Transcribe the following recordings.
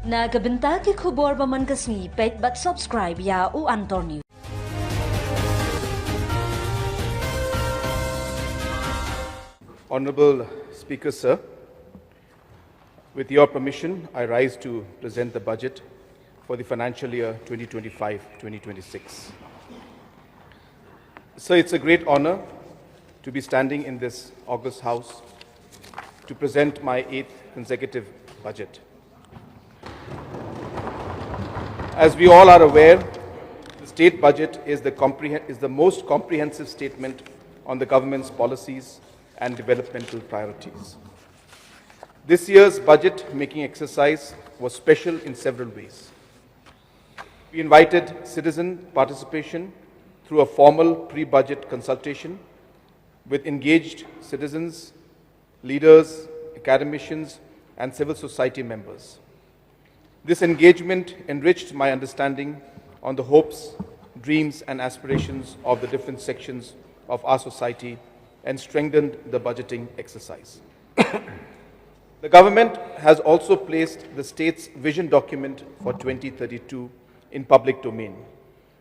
Nagabenta ki khubor ba man kasni pet but subscribe ya u Antor News. Honorable Speaker, sir, with your permission, I rise to present the budget for the financial year 2025-2026. Sir, it's a great honor to be standing in this august house to present my 8th consecutive budget. As we all are aware, the state budget is the most comprehensive statement on the government's policies and developmental priorities. This year's budget-making exercise was special in several ways. We invited citizen participation through a formal pre-budget consultation with engaged citizens, leaders, academicians, and civil society members. This engagement enriched my understanding on the hopes, dreams, and aspirations of the different sections of our society and strengthened the budgeting exercise. The government has also placed the state's vision document for 2032 in public domain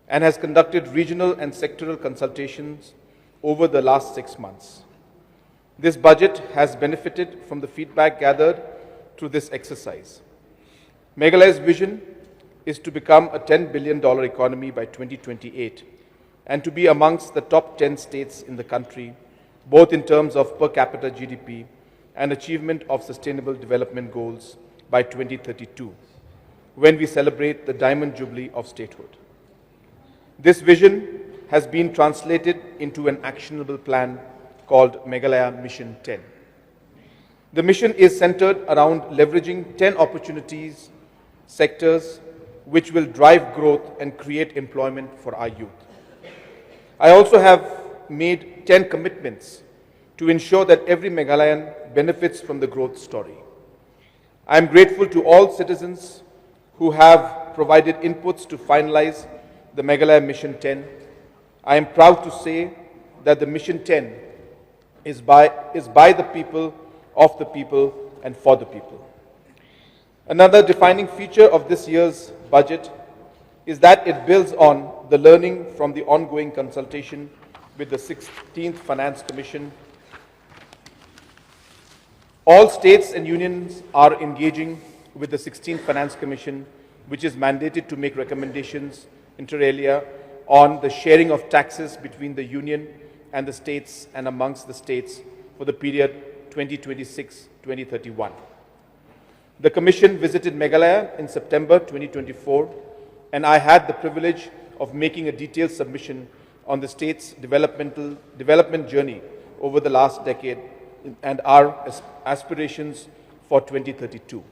and has conducted regional and sectoral consultations over the last 6 months. This budget has benefited from the feedback gathered through this exercise. Meghalaya's vision is to become a $10 billion economy by 2028 and to be amongst the top 10 states in the country, both in terms of per capita GDP and achievement of sustainable development goals by 2032, when we celebrate the Diamond Jubilee of statehood. This vision has been translated into an actionable plan called Meghalaya Mission 10. The mission is centered around leveraging 10 opportunities sectors which will drive growth and create employment for our youth. I also have made 10 commitments to ensure that every Meghalayan benefits from the growth story. I am grateful to all citizens who have provided inputs to finalize the Meghalaya Mission 10. I am proud to say that the Mission 10 is by the people, of the people, and for the people. Another defining feature of this year's budget is that it builds on the learning from the ongoing consultation with the 16th Finance Commission. All states and unions are engaging with the 16th Finance Commission, which is mandated to make recommendations inter alia on the sharing of taxes between the union and the states and amongst the states for the period 2026-2031. The Commission visited Meghalaya in September 2024, and I had the privilege of making a detailed submission on the state's development journey over the last decade and our aspirations for 2032.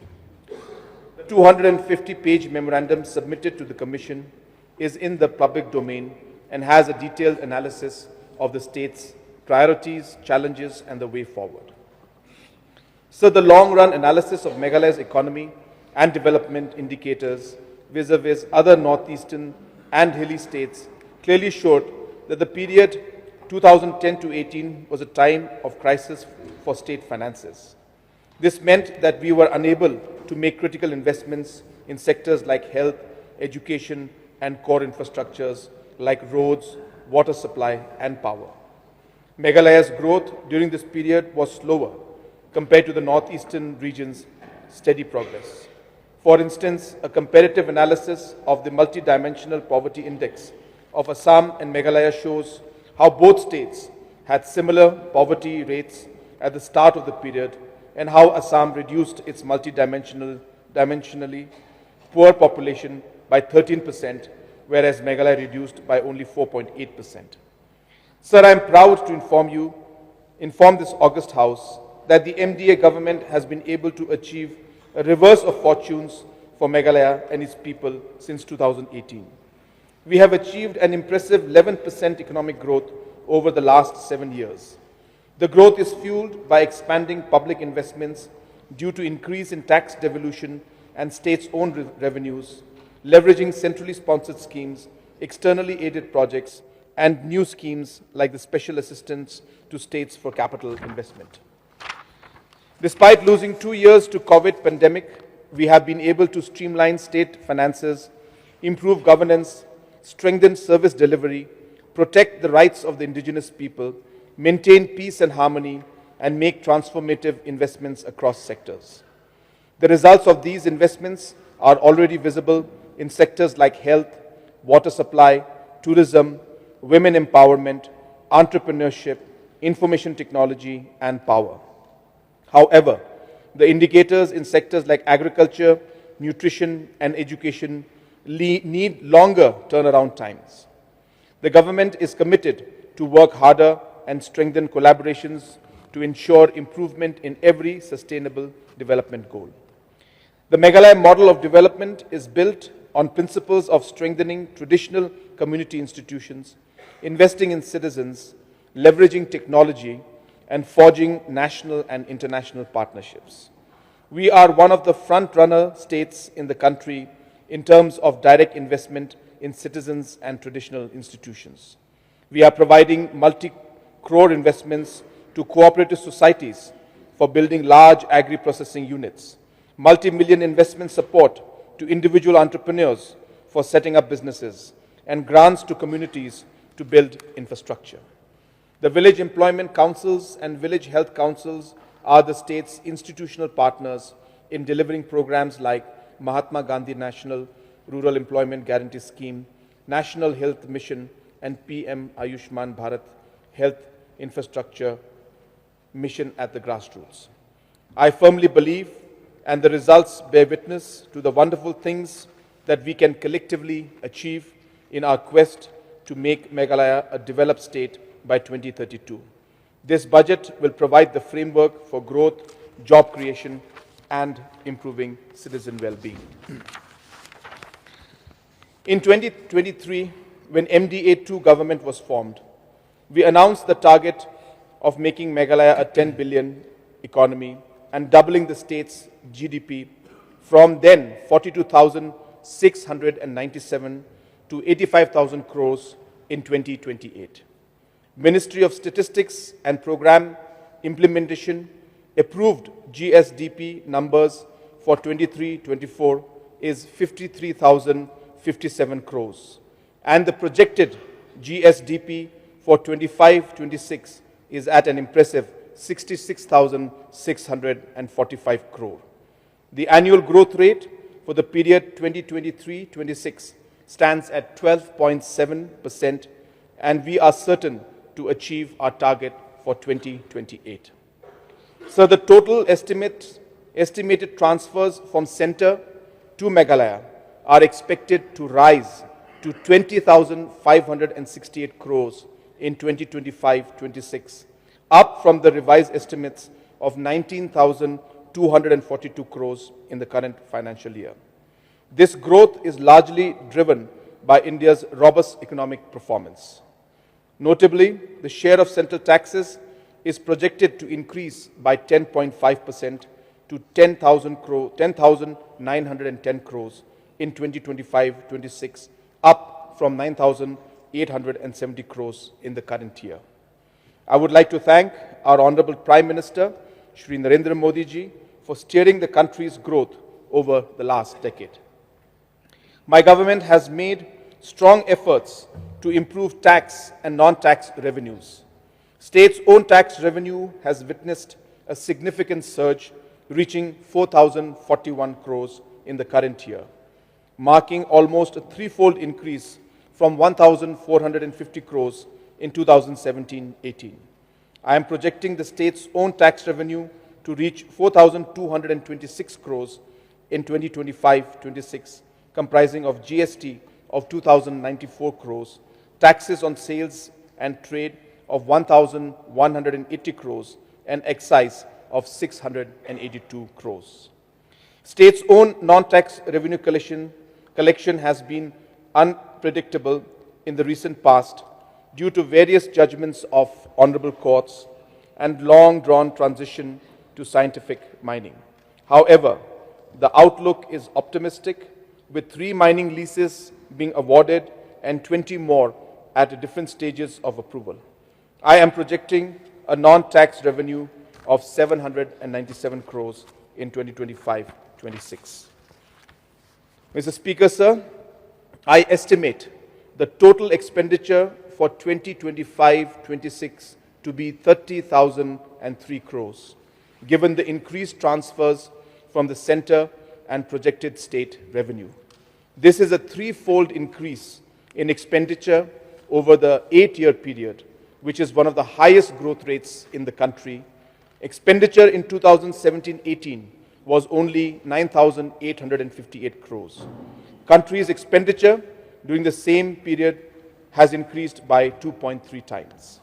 The 250-page memorandum submitted to the Commission is in the public domain and has a detailed analysis of the state's priorities, challenges, and the way forward. So the long-run analysis of Meghalaya's economy and development indicators vis-a-vis other northeastern and hilly states clearly showed that the period 2010 to 18 was a time of crisis for state finances. This meant that we were unable to make critical investments in sectors like health, education, and core infrastructures like roads, water supply, and power. Meghalaya's growth during this period was slower compared to the northeastern region's steady progress. For instance, a comparative analysis of the multidimensional poverty index of Assam and Meghalaya shows how both states had similar poverty rates at the start of the period and how Assam reduced its dimensionally poor population by 13%, whereas Meghalaya reduced by only 4.8%. Sir, I am proud to inform this august house that the MDA government has been able to achieve a reverse of fortunes for Meghalaya and its people since 2018. We have achieved an impressive 11% economic growth over the last 7 years. The growth is fueled by expanding public investments due to increase in tax devolution and states' own revenues, leveraging centrally sponsored schemes, externally aided projects, and new schemes like the special assistance to states for capital investment. Despite losing 2 years to COVID pandemic, we have been able to streamline state finances, improve governance, strengthen service delivery, protect the rights of the indigenous people, maintain peace and harmony, and make transformative investments across sectors. The results of these investments are already visible in sectors like health, water supply, tourism, women empowerment, entrepreneurship, information technology, and power. However, the indicators in sectors like agriculture, nutrition, and education need longer turnaround times. The government is committed to work harder and strengthen collaborations to ensure improvement in every sustainable development goal. The Meghalaya model of development is built on principles of strengthening traditional community institutions, investing in citizens, leveraging technology, and forging national and international partnerships. We are one of the front-runner states in the country in terms of direct investment in citizens and traditional institutions. We are providing multi-crore investments to cooperative societies for building large agri-processing units, multi-million investment support to individual entrepreneurs for setting up businesses, and grants to communities to build infrastructure. The village employment councils and village health councils are the state's institutional partners in delivering programs like Mahatma Gandhi National Rural Employment Guarantee Scheme, National Health Mission, and PM Ayushman Bharat Health Infrastructure Mission at the grassroots. I firmly believe, and the results bear witness to the wonderful things that we can collectively achieve in our quest to make Meghalaya a developed state by 2032. This budget will provide the framework for growth, job creation, and improving citizen well-being. In 2023, when MDA-2 government was formed, we announced the target of making Meghalaya a 10 billion economy and doubling the state's GDP from then 42,697 to 85,000 crores in 2028. Ministry of Statistics and Program Implementation approved GSDP numbers for 23-24 is 53,057 crores, and the projected GSDP for 25-26 is at an impressive 66,645 crore. The annual growth rate for the period 2023-26 stands at 12.7%, and we are certain to achieve our target for 2028. So the total estimated transfers from centre to Meghalaya are expected to rise to 20,568 crores in 2025-26, up from the revised estimates of 19,242 crores in the current financial year. This growth is largely driven by India's robust economic performance. Notably, the share of central taxes is projected to increase by 10.5% to 10,910 crores in 2025-26, up from 9,870 crores in the current year. I would like to thank our Honorable Prime Minister, Shri Narendra Modi ji, for steering the country's growth over the last decade. My government has made strong efforts to improve tax and non-tax revenues. State's own tax revenue has witnessed a significant surge, reaching 4,041 crores in the current year, marking almost a threefold increase from 1,450 crores in 2017-18. I am projecting the state's own tax revenue to reach 4,226 crores in 2025-26, comprising of GST of 2,094 crores, taxes on sales and trade of 1,180 crores, and excise of 682 crores. State's own non-tax revenue collection has been unpredictable in the recent past due to various judgments of honorable courts and long-drawn transition to scientific mining. However, the outlook is optimistic, with 3 mining leases being awarded and 20 more at different stages of approval. I am projecting a non-tax revenue of 797 crores in 2025-26. 26. Mr. Speaker, sir, I estimate the total expenditure for 2025-26 to be 30,003 crores, given the increased transfers from the centre and projected state revenue. This is a threefold increase in expenditure over the 8-year period, which is one of the highest growth rates in the country. Expenditure in 2017-18 was only 9,858 crores. Country's expenditure during the same period has increased by 2.3 times.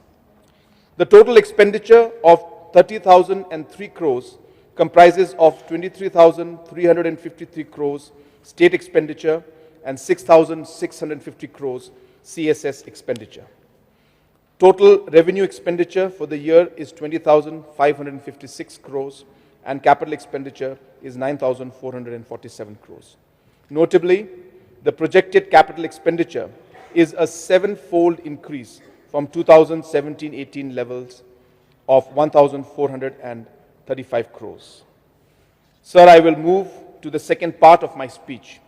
The total expenditure of 30,003 crores comprises of 23,353 crores state expenditure and 6,650 crores CSS expenditure. Total revenue expenditure for the year is 20,556 crores and capital expenditure is 9,447 crores. Notably, the projected capital expenditure is a 7-fold increase from 2017-18 levels of 1,435 crores. Sir, I will move to the second part of my speech,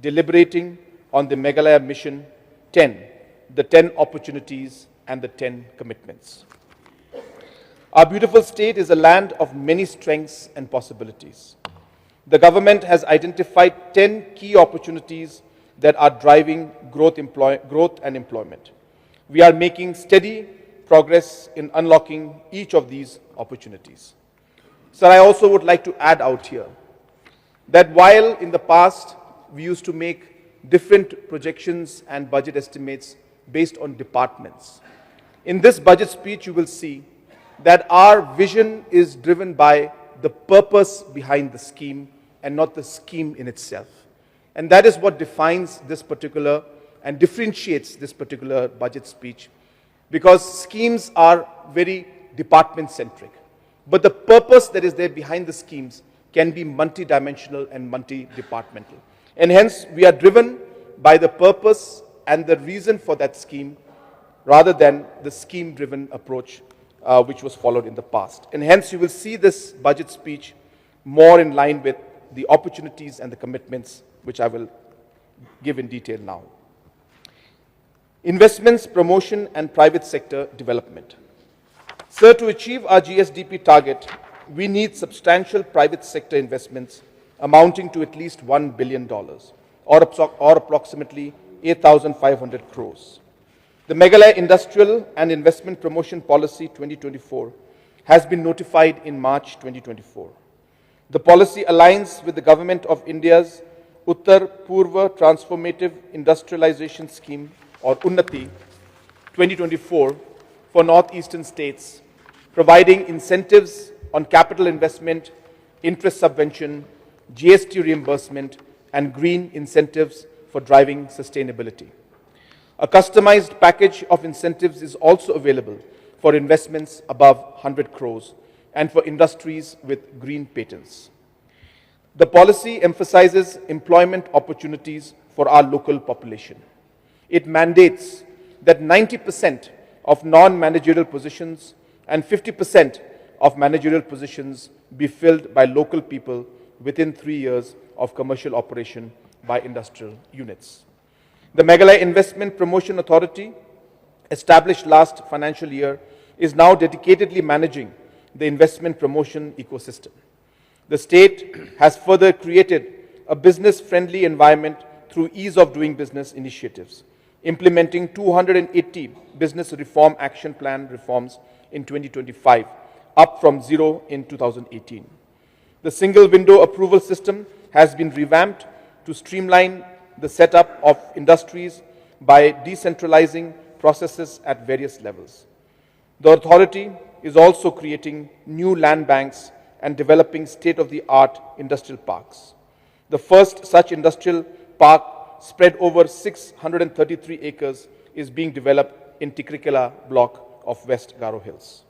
deliberating on the Meghalaya Mission 10, the 10 opportunities and the 10 commitments. Our beautiful state is a land of many strengths and possibilities. The government has identified 10 key opportunities that are driving growth and employment. We are making steady progress in unlocking each of these opportunities. Sir, I also would like to add out here that while in the past we used to make different projections and budget estimates based on departments, in this budget speech you will see that our vision is driven by the purpose behind the scheme and not the scheme in itself. And that is what defines this particular and differentiates this particular budget speech, because schemes are very department-centric. But the purpose that is there behind the schemes can be multi-dimensional and multi-departmental. And hence, we are driven by the purpose and the reason for that scheme rather than the scheme-driven approach which was followed in the past. And hence, you will see this budget speech more in line with the opportunities and the commitments which I will give in detail now. Investments, promotion, and private sector development. Sir, to achieve our GSDP target, we need substantial private sector investments amounting to at least $1 billion, or approximately 8,500 crores. The Meghalaya Industrial and Investment Promotion Policy 2024 has been notified in March 2024. The policy aligns with the Government of India's Uttar Purva Transformative Industrialization Scheme, or Unnati 2024, for northeastern states, providing incentives on capital investment, interest subvention, GST reimbursement, and green incentives for driving sustainability. A customized package of incentives is also available for investments above 100 crores and for industries with green patents. The policy emphasizes employment opportunities for our local population. It mandates that 90% of non-managerial positions and 50% of managerial positions be filled by local people within 3 years of commercial operation by industrial units. The Meghalaya Investment Promotion Authority, established last financial year, is now dedicatedly managing the investment promotion ecosystem. The state has further created a business-friendly environment through ease of doing business initiatives, implementing 280 business reform action plan reforms in 2025, up from 0 in 2018. The single window approval system has been revamped to streamline the setup of industries by decentralizing processes at various levels. The authority is also creating new land banks and developing state-of-the-art industrial parks. The first such industrial park, spread over 633 acres, is being developed in Tikrikela block of West Garo Hills.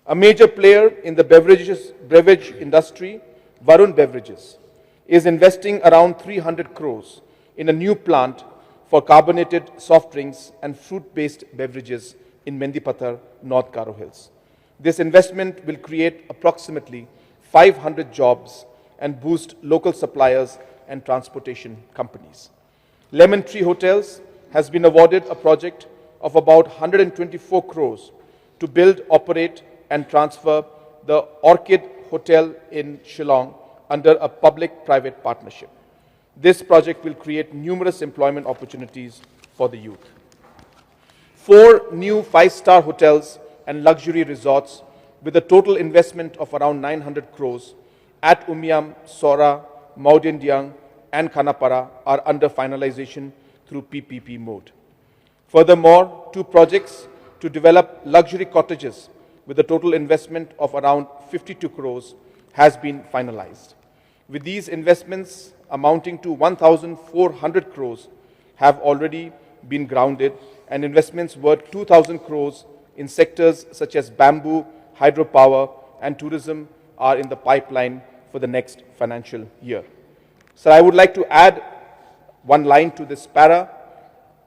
A major player in the beverage industry, Varun Beverages, is investing around 300 crores in a new plant for carbonated soft drinks and fruit-based beverages in Mendipathar, North Garo Hills. This investment will create approximately 500 jobs and boost local suppliers and transportation companies. Lemon Tree Hotels has been awarded a project of about 124 crores to build, operate and transfer the Orchid Hotel in Shillong under a public-private partnership. This project will create numerous employment opportunities for the youth. 4 new 5-star hotels and luxury resorts with a total investment of around 900 crores at Umiam, Sora, Maudindiang and Khanapara are under finalization through PPP mode. Furthermore, 2 projects to develop luxury cottages with a total investment of around 52 crores has been finalized. With these investments amounting to 1,400 crores have already been grounded, and investments worth 2,000 crores in sectors such as bamboo, hydropower and tourism are in the pipeline for the next financial year. So I would like to add one line to this para,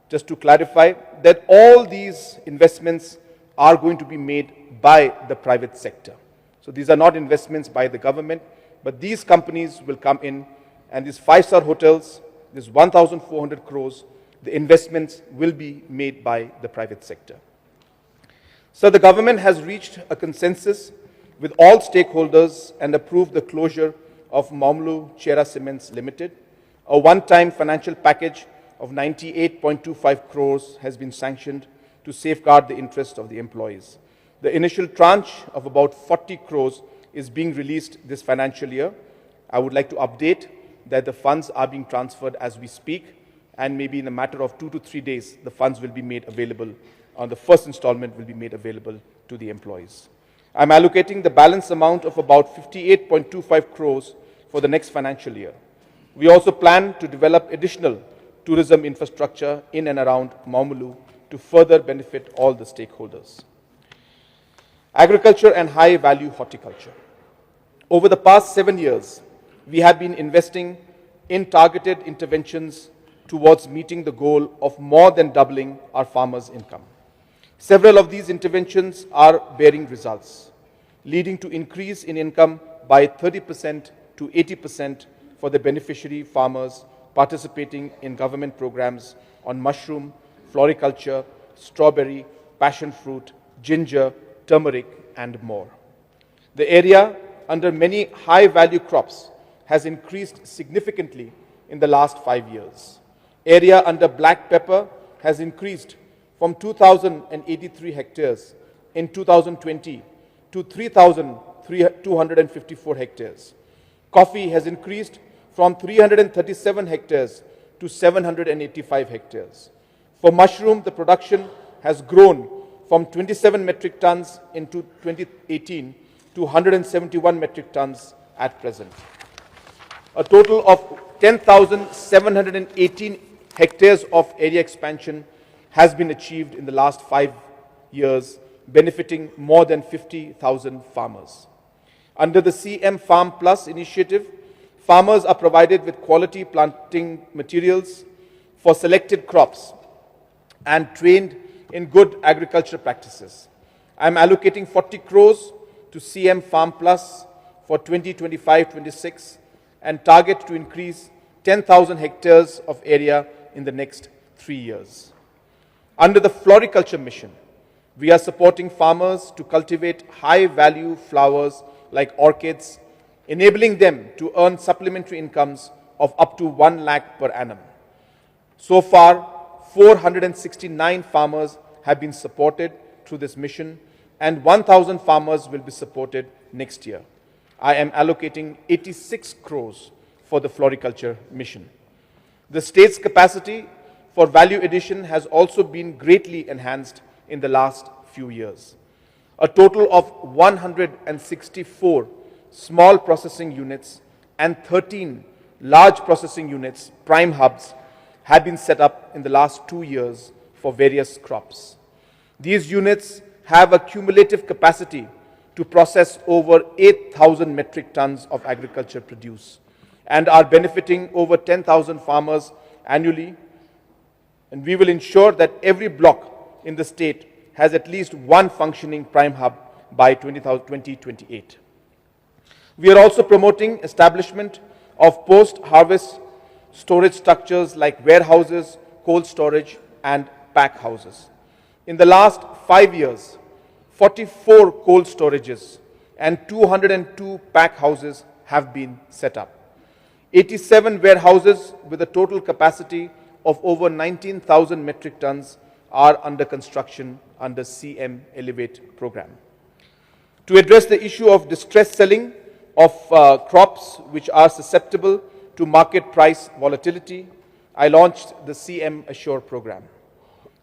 just to clarify that all these investments are going to be made by the private sector. So these are not investments by the government, but these companies will come in, and these 5-star hotels, this 1,400 crores, the investments will be made by the private sector. So the government has reached a consensus with all stakeholders and approved the closure of Maumlu Chera Cements Limited. A one-time financial package of 98.25 crores has been sanctioned to safeguard the interest of the employees. The initial tranche of about 40 crores is being released this financial year. I would like to update that the funds are being transferred as we speak, and maybe in a matter of 2 to 3 days, the funds will be made available, the first installment will be made available to the employees. I'm allocating the balance amount of about 58.25 crores for the next financial year. We also plan to develop additional tourism infrastructure in and around Maumulu to further benefit all the stakeholders. Agriculture and high-value horticulture. Over the past 7 years, we have been investing in targeted interventions towards meeting the goal of more than doubling our farmers' income. Several of these interventions are bearing results, leading to increase in income by 30% to 80% for the beneficiary farmers participating in government programs on mushroom, floriculture, strawberry, passion fruit, ginger, turmeric, and more. The area under many high-value crops has increased significantly in the last 5 years. Area under black pepper has increased from 2,083 hectares in 2020 to 3,254 hectares. Coffee has increased from 337 hectares to 785 hectares. For mushroom, the production has grown from 27 metric tons in 2018 to 171 metric tons at present. A total of 10,718 hectares of area expansion has been achieved in the last 5 years, benefiting more than 50,000 farmers. Under the CM Farm Plus initiative, farmers are provided with quality planting materials for selected crops and trained in good agriculture practices. I am allocating 40 crores to CM Farm Plus for 2025-26 and target to increase 10,000 hectares of area in the next 3 years. Under the floriculture mission, we are supporting farmers to cultivate high-value flowers like orchids, enabling them to earn supplementary incomes of up to 1 lakh per annum. So far, 469 farmers have been supported through this mission, and 1,000 farmers will be supported next year. I am allocating 86 crores for the floriculture mission. The state's capacity for value addition has also been greatly enhanced in the last few years. A total of 164 small processing units and 13 large processing units, prime hubs, have been set up in the last 2 years for various crops. These units have a cumulative capacity to process over 8,000 metric tons of agriculture produce and are benefiting over 10,000 farmers annually. And we will ensure that every block in the state has at least one functioning prime hub by 2028. We are also promoting establishment of post-harvest storage structures like warehouses, cold storage, and pack houses. In the last 5 years, 44 cold storages and 202 pack houses have been set up. 87 warehouses with a total capacity of over 19,000 metric tons are under construction under CM Elevate program. To address the issue of distress selling of crops which are susceptible to market price volatility, I launched the CM Assure program.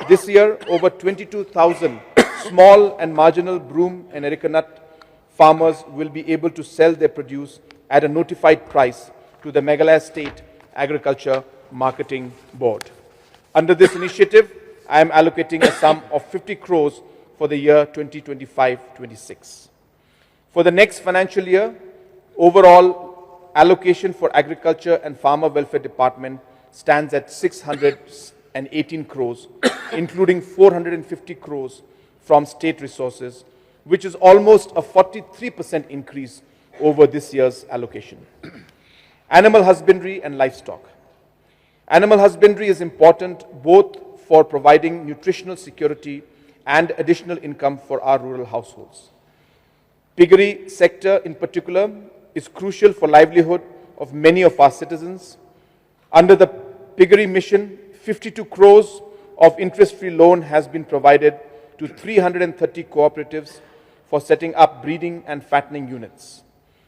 This year, over 22,000 small and marginal broom and areca nut farmers will be able to sell their produce at a notified price to the Meghalaya State Agriculture Marketing Board. Under this initiative, I am allocating a sum of 50 crores for the year 2025-26. For the next financial year, overall allocation for Agriculture and Farmer Welfare Department stands at 618 crores, including 450 crores from state resources, which is almost a 43% increase over this year's allocation. Animal husbandry and livestock. Animal husbandry is important both for providing nutritional security and additional income for our rural households. Piggery sector in particular is crucial for livelihood of many of our citizens. Under the Piggery Mission, 52 crores of interest-free loan has been provided to 330 cooperatives for setting up breeding and fattening units.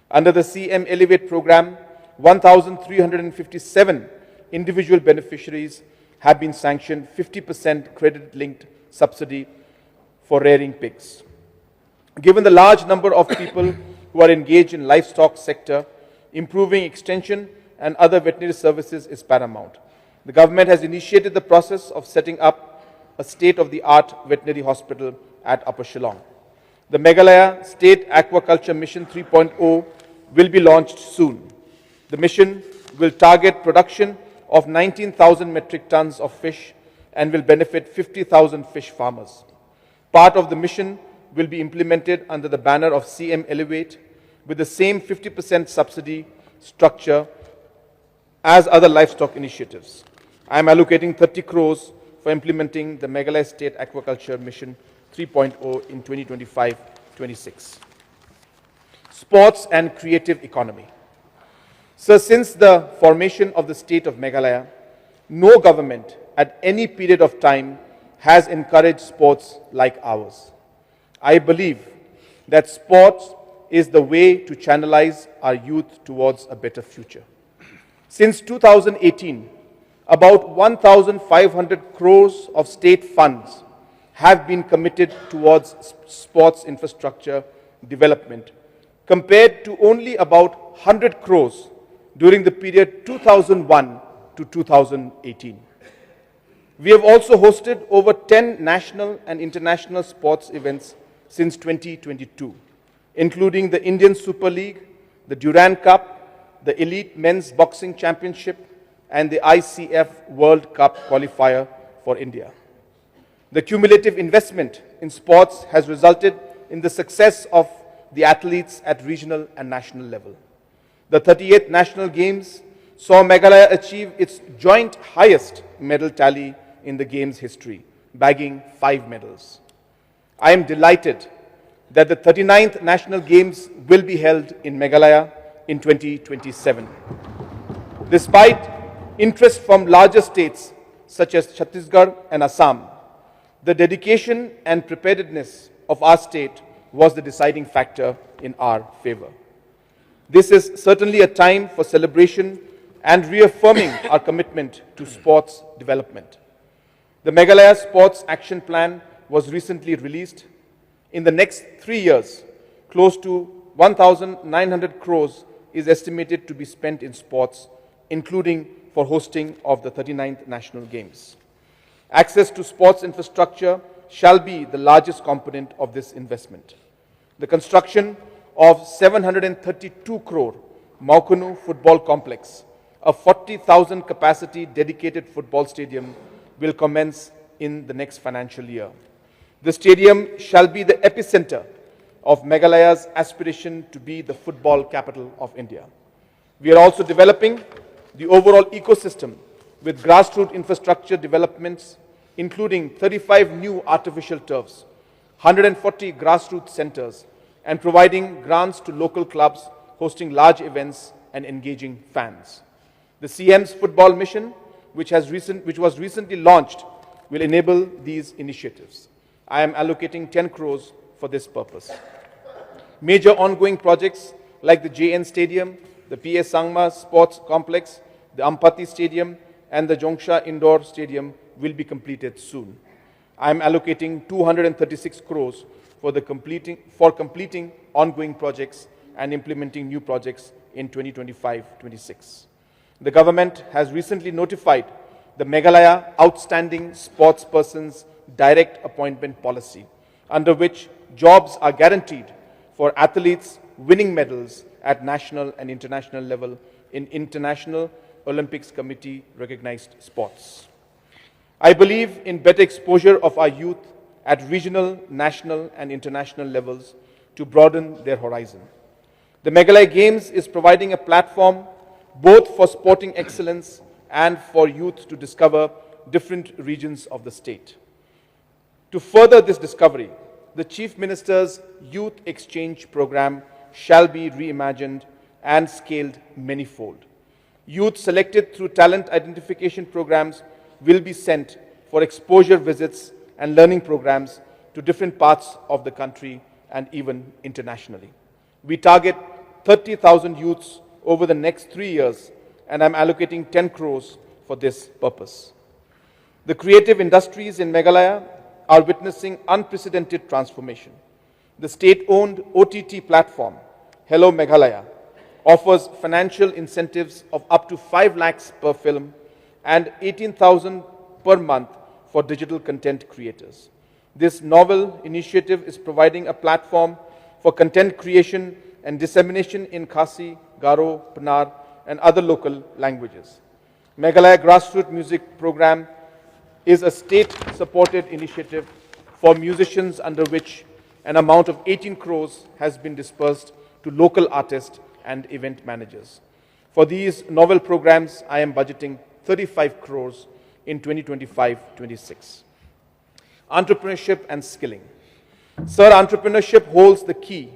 Under the CM Elevate program, 1,357 individual beneficiaries have been sanctioned 50% credit-linked subsidy for rearing pigs. Given the large number of people who are engaged in livestock sector, improving extension and other veterinary services is paramount. The government has initiated the process of setting up a state-of-the-art veterinary hospital at Upper Shillong. The Meghalaya State Aquaculture Mission 3.0 will be launched soon. The mission will target production of 19,000 metric tons of fish and will benefit 50,000 fish farmers. Part of the mission will be implemented under the banner of CM Elevate with the same 50% subsidy structure as other livestock initiatives. I am allocating 30 crores for implementing the Meghalaya State Aquaculture Mission 3.0 in 2025-26. Sports and creative economy. So since the formation of the state of Meghalaya, no government at any period of time has encouraged sports like ours. I believe that sports is the way to channelize our youth towards a better future. Since 2018, about 1,500 crores of state funds have been committed towards sports infrastructure development, compared to only about 100 crores during the period 2001 to 2018. We have also hosted over 10 national and international sports events since 2022, including the Indian Super League, the Durand Cup, the Elite Men's Boxing Championship, and the ICF World Cup qualifier for India. The cumulative investment in sports has resulted in the success of the athletes at regional and national level. The 38th National Games saw Meghalaya achieve its joint highest medal tally in the Games history, bagging 5 medals. I am delighted that the 39th National Games will be held in Meghalaya in 2027. Despite interest from larger states such as Chhattisgarh and Assam, the dedication and preparedness of our state was the deciding factor in our favor. This is certainly a time for celebration and reaffirming our commitment to sports development. The Meghalaya Sports Action Plan was recently released. In the next 3 years, close to 1,900 crores is estimated to be spent in sports, including for hosting of the 39th National Games. Access to sports infrastructure shall be the largest component of this investment. The construction of 732 crore Maukanu Football Complex, a 40,000 capacity dedicated football stadium, will commence in the next financial year. The stadium shall be the epicenter of Meghalaya's aspiration to be the football capital of India. We are also developing the overall ecosystem with grassroots infrastructure developments, including 35 new artificial turfs, 140 grassroots centers, and providing grants to local clubs hosting large events and engaging fans. The CM's football mission, which was recently launched, will enable these initiatives. I am allocating 10 crores for this purpose. Major ongoing projects like the JN Stadium, the PS Sangma Sports Complex, the Ampati Stadium, and the Jongsha Indoor Stadium will be completed soon. I am allocating 236 crores for completing ongoing projects and implementing new projects in 2025-26. The government has recently notified the Meghalaya Outstanding Sportspersons Direct Appointment Policy, under which jobs are guaranteed for athletes winning medals at national and international level in International Olympics Committee recognized sports. I believe in better exposure of our youth at regional, national and international levels to broaden their horizon. The Meghalaya Games is providing a platform both for sporting excellence and for youth to discover different regions of the state. To further this discovery, the Chief Minister's Youth Exchange Program shall be reimagined and scaled manyfold. Youth selected through talent identification programs will be sent for exposure visits and learning programs to different parts of the country and even internationally. We target 30,000 youths over the next 3 years, and I'm allocating 10 crores for this purpose. The creative industries in Meghalaya are witnessing unprecedented transformation. The state-owned OTT platform, Hello Meghalaya, offers financial incentives of up to 5 lakhs per film and 18,000 per month for digital content creators. This novel initiative is providing a platform for content creation and dissemination in Khasi, Garo, Pyniar, and other local languages. Meghalaya Grassroots Music Program is a state-supported initiative for musicians under which an amount of 18 crores has been dispersed to local artists and event managers. For these novel programs, I am budgeting 35 crores in 2025-26. Entrepreneurship and skilling. Sir, entrepreneurship holds the key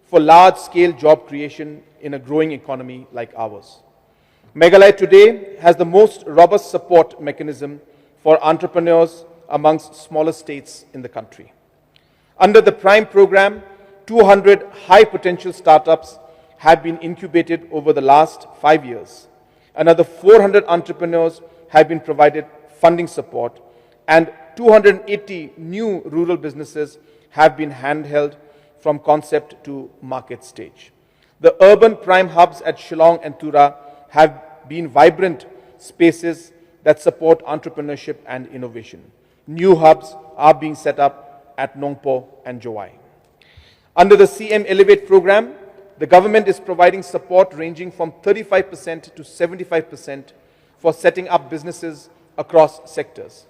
for large-scale job creation in a growing economy like ours. Meghalaya today has the most robust support mechanism for entrepreneurs amongst smaller states in the country. Under the PRIME program, 200 high-potential startups have been incubated over the last 5 years. Another 400 entrepreneurs have been provided funding support, and 280 new rural businesses have been handheld from concept to market stage. The urban prime hubs at Shillong and Tura have been vibrant spaces that support entrepreneurship and innovation. New hubs are being set up at Nongpo and Jowai. Under the CM Elevate program, the government is providing support ranging from 35% to 75% for setting up businesses across sectors.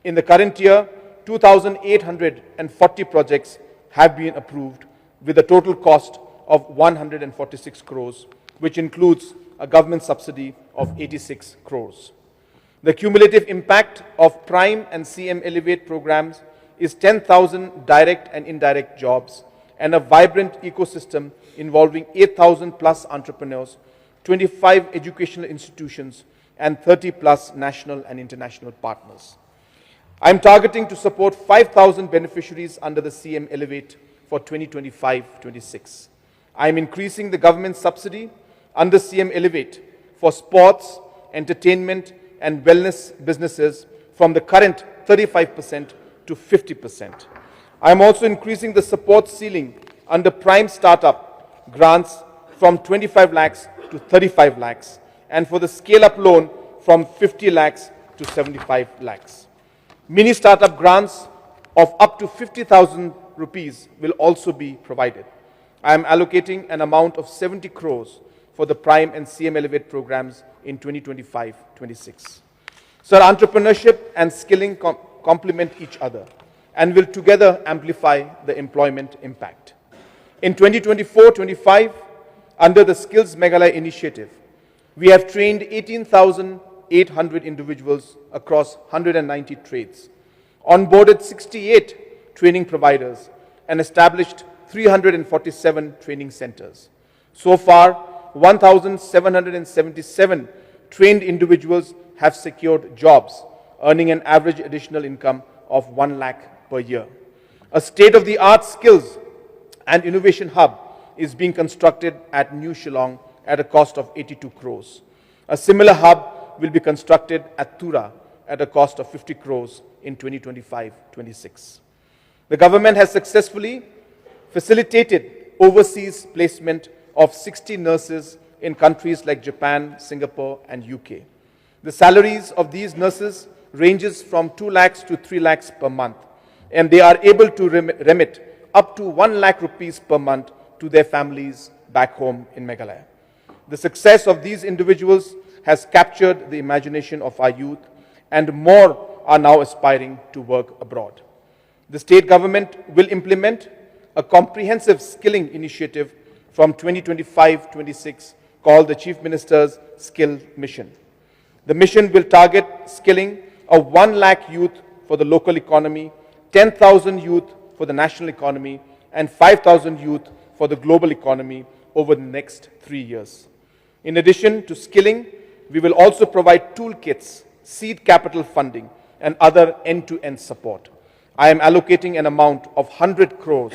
In the current year, 2,840 projects have been approved with a total cost of 146 crores, which includes a government subsidy of 86 crores. The cumulative impact of PRIME and CM Elevate programs is 10,000 direct and indirect jobs and a vibrant ecosystem involving 8,000 plus entrepreneurs, 25 educational institutions, and 30 plus national and international partners. I am targeting to support 5,000 beneficiaries under the CM Elevate for 2025-26. I am increasing the government subsidy under CM Elevate for sports, entertainment, and wellness businesses from the current 35% to 50%. I am also increasing the support ceiling under Prime Startup grants from 25 lakhs to 35 lakhs, and for the scale-up loan from 50 lakhs to 75 lakhs. Mini startup grants of up to 50,000 rupees will also be provided. I am allocating an amount of 70 crores for the Prime and CM Elevate programs in 2025-26. Sir, entrepreneurship and skilling complement each other and will together amplify the employment impact. In 2024-25, under the Skills Meghalaya initiative, we have trained 18,800 individuals across 190 trades, onboarded 68 training providers, and established 347 training centers. So far, 1,777 trained individuals have secured jobs, earning an average additional income of 1 lakh per year. A state-of-the-art skills and innovation hub is being constructed at New Shillong at a cost of 82 crores. A similar hub will be constructed at Tura at a cost of 50 crores in 2025-26. The government has successfully facilitated overseas placement of 60 nurses in countries like Japan, Singapore, and UK. The salaries of these nurses ranges from 2 lakhs to 3 lakhs per month, and they are able to remit up to 1 lakh rupees per month to their families back home in Meghalaya. The success of these individuals has captured the imagination of our youth, and more are now aspiring to work abroad. The state government will implement a comprehensive skilling initiative from 2025-26 called the Chief Minister's Skill Mission. The mission will target skilling of 1 lakh youth for the local economy, 10,000 youth for the national economy, and 5,000 youth for the global economy over the next 3 years. In addition to skilling, we will also provide toolkits, seed capital funding, and other end-to-end support. I am allocating an amount of 100 crores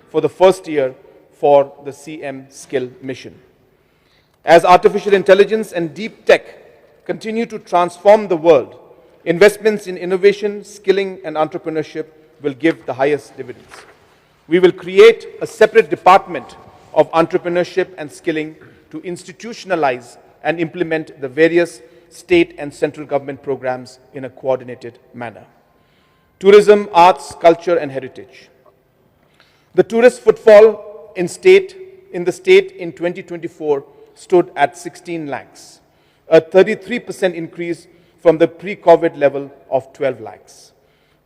for the first year for the CM Skill Mission. As artificial intelligence and deep tech continue to transform the world, investments in innovation, skilling, and entrepreneurship will give the highest dividends. We will create a separate department of entrepreneurship and skilling to institutionalize and implement the various state and central government programs in a coordinated manner. Tourism, arts, culture, and heritage. The tourist footfall in the state in 2024 stood at 16 lakhs, a 33% increase from the pre-COVID level of 12 lakhs.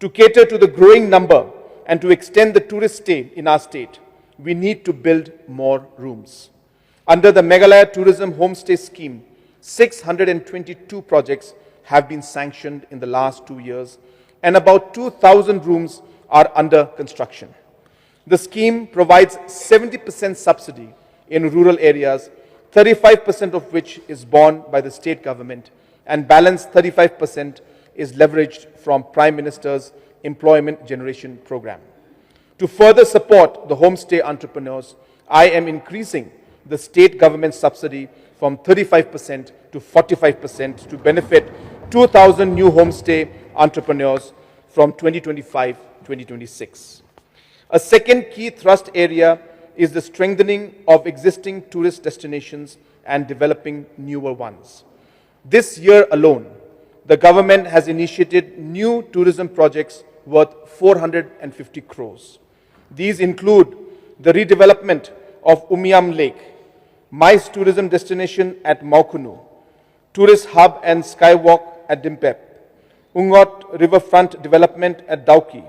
To cater to the growing number and to extend the tourist stay in our state, we need to build more rooms. Under the Meghalaya Tourism Homestay Scheme, 622 projects have been sanctioned in the last 2 years, and about 2,000 rooms are under construction. The scheme provides 70% subsidy in rural areas, 35% of which is borne by the state government, and balance 35% is leveraged from Prime Minister's Employment Generation Program. To further support the homestay entrepreneurs, I am increasing the state government subsidy from 35% to 45% to benefit 2,000 new homestay entrepreneurs from 2025-2026. A second key thrust area is the strengthening of existing tourist destinations and developing newer ones. This year alone, the government has initiated new tourism projects worth 450 crores. These include the redevelopment of Umiam Lake, MICE tourism destination at Maukunu, tourist hub and skywalk at Dimpep, Ungot riverfront development at Dauki,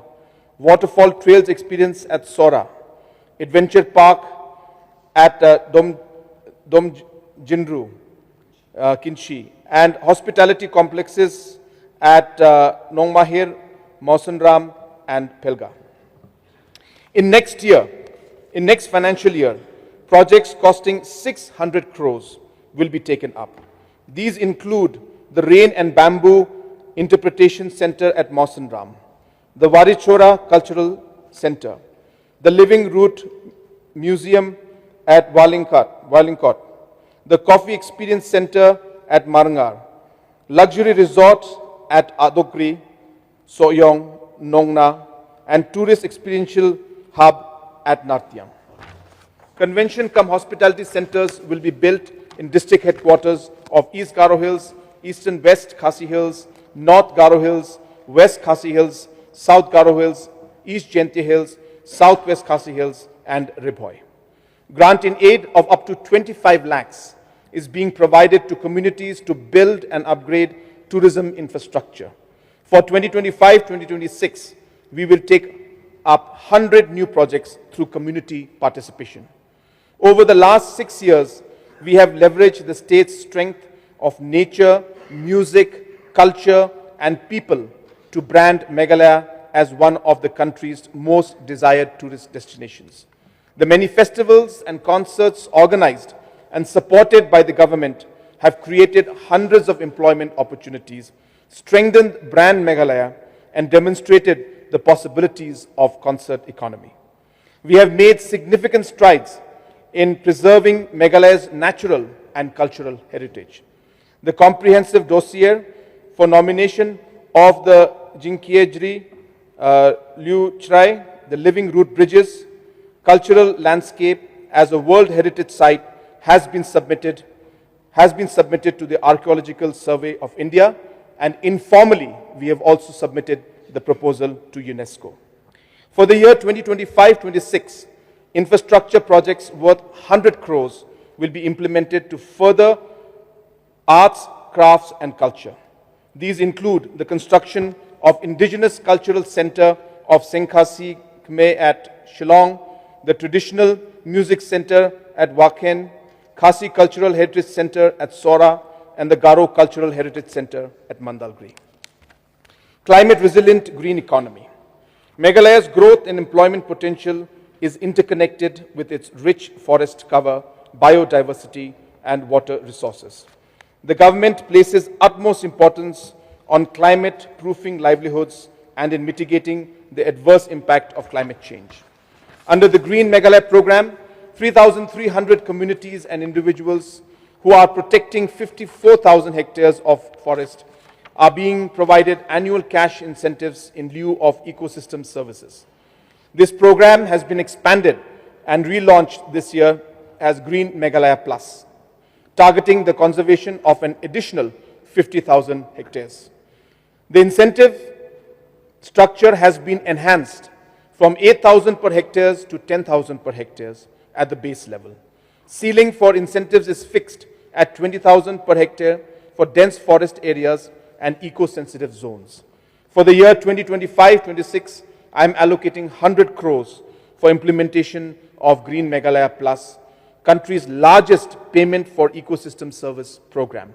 waterfall trails experience at Sora, adventure park at Jinru, Kinshi, and hospitality complexes at Nongmahir, Mausanram, and Pelga. In next financial year, projects costing 600 crores will be taken up. These include the Rain and Bamboo Interpretation Center at Mausanram, the Warichora Cultural Center, the Living Root Museum at Walinkot, the Coffee Experience Center at Marangar, luxury resort at Adokri, Soyong, Nongna, and tourist experiential hub at Nartiam. Convention cum hospitality centers will be built in district headquarters of East Garo Hills, Eastern West Khasi Hills, North Garo Hills, West Khasi Hills, South Garo Hills, East Jaintia Hills, Southwest Khasi Hills, and Ribhoi. Grant in aid of up to 25 lakhs is being provided to communities to build and upgrade tourism infrastructure. For 2025-2026, we will take up 100 new projects through community participation. Over the last 6 years, we have leveraged the state's strength of nature, music, culture, and people to brand Meghalaya as one of the country's most desired tourist destinations. The many festivals and concerts organized and supported by the government have created hundreds of employment opportunities, strengthened brand Meghalaya, and demonstrated the possibilities of concert economy. We have made significant strides in preserving Meghalaya's natural and cultural heritage. The comprehensive dossier for nomination of the Jylla, the Living Root Bridges, cultural landscape as a World Heritage Site has been submitted to the Archaeological Survey of India, and informally we have also submitted the proposal to UNESCO. For the year 2025-26, infrastructure projects worth 100 crores will be implemented to further arts, crafts and culture. These include the construction of Indigenous Cultural Center of Senkhasi Khmer at Shillong, the Traditional Music Center at Wakhen, Khasi Cultural Heritage Center at Sora, and the Garo Cultural Heritage Center at Mandalgri. Climate resilient green economy. Meghalaya's growth and employment potential is interconnected with its rich forest cover, biodiversity, and water resources. The government places utmost importance on climate proofing livelihoods and in mitigating the adverse impact of climate change. Under the Green Meghalaya program, 3,300 communities and individuals who are protecting 54,000 hectares of forest are being provided annual cash incentives in lieu of ecosystem services. This program has been expanded and relaunched this year as Green Meghalaya Plus, targeting the conservation of an additional 50,000 hectares. The incentive structure has been enhanced from 8,000 per hectares to 10,000 per hectares at the base level. Ceiling for incentives is fixed at 20,000 per hectare for dense forest areas and eco-sensitive zones. For the year 2025-26, I am allocating 100 crores for implementation of Green Meghalaya Plus, country's largest payment for ecosystem service program.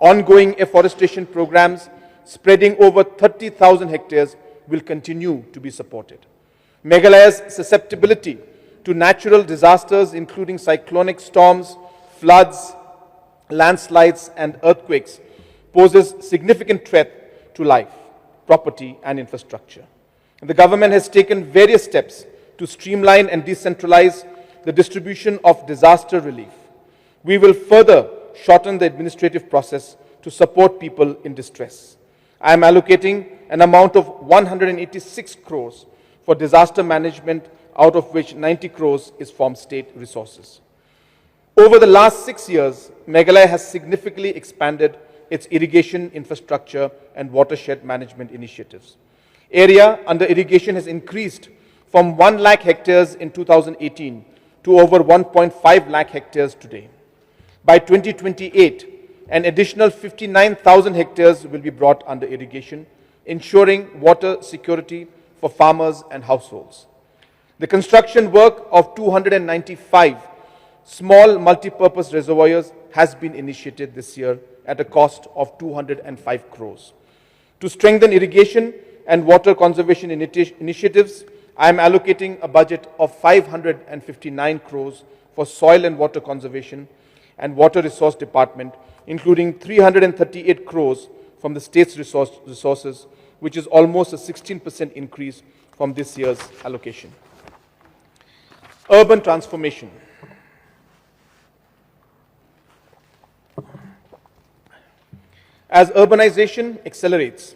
Ongoing afforestation programs spreading over 30,000 hectares will continue to be supported. Meghalaya's susceptibility to natural disasters including cyclonic storms, floods, landslides and earthquakes poses significant threat to life, property and infrastructure. The government has taken various steps to streamline and decentralize the distribution of disaster relief. We will further shorten the administrative process to support people in distress. I am allocating an amount of 186 crores for disaster management, out of which 90 crores is from state resources. Over the last 6 years, Meghalaya has significantly expanded its irrigation infrastructure and watershed management initiatives. Area under irrigation has increased from 1 lakh hectares in 2018 to over 1.5 lakh hectares today. By 2028, an additional 59,000 hectares will be brought under irrigation, ensuring water security for farmers and households. The construction work of 295 small multi-purpose reservoirs has been initiated this year at a cost of 205 crores. To strengthen irrigation and water conservation initiatives, I am allocating a budget of 559 crores for soil and water conservation and water resource department, including 338 crores from the state's resources, which is almost a 16% increase from this year's allocation. Urban transformation. As urbanization accelerates,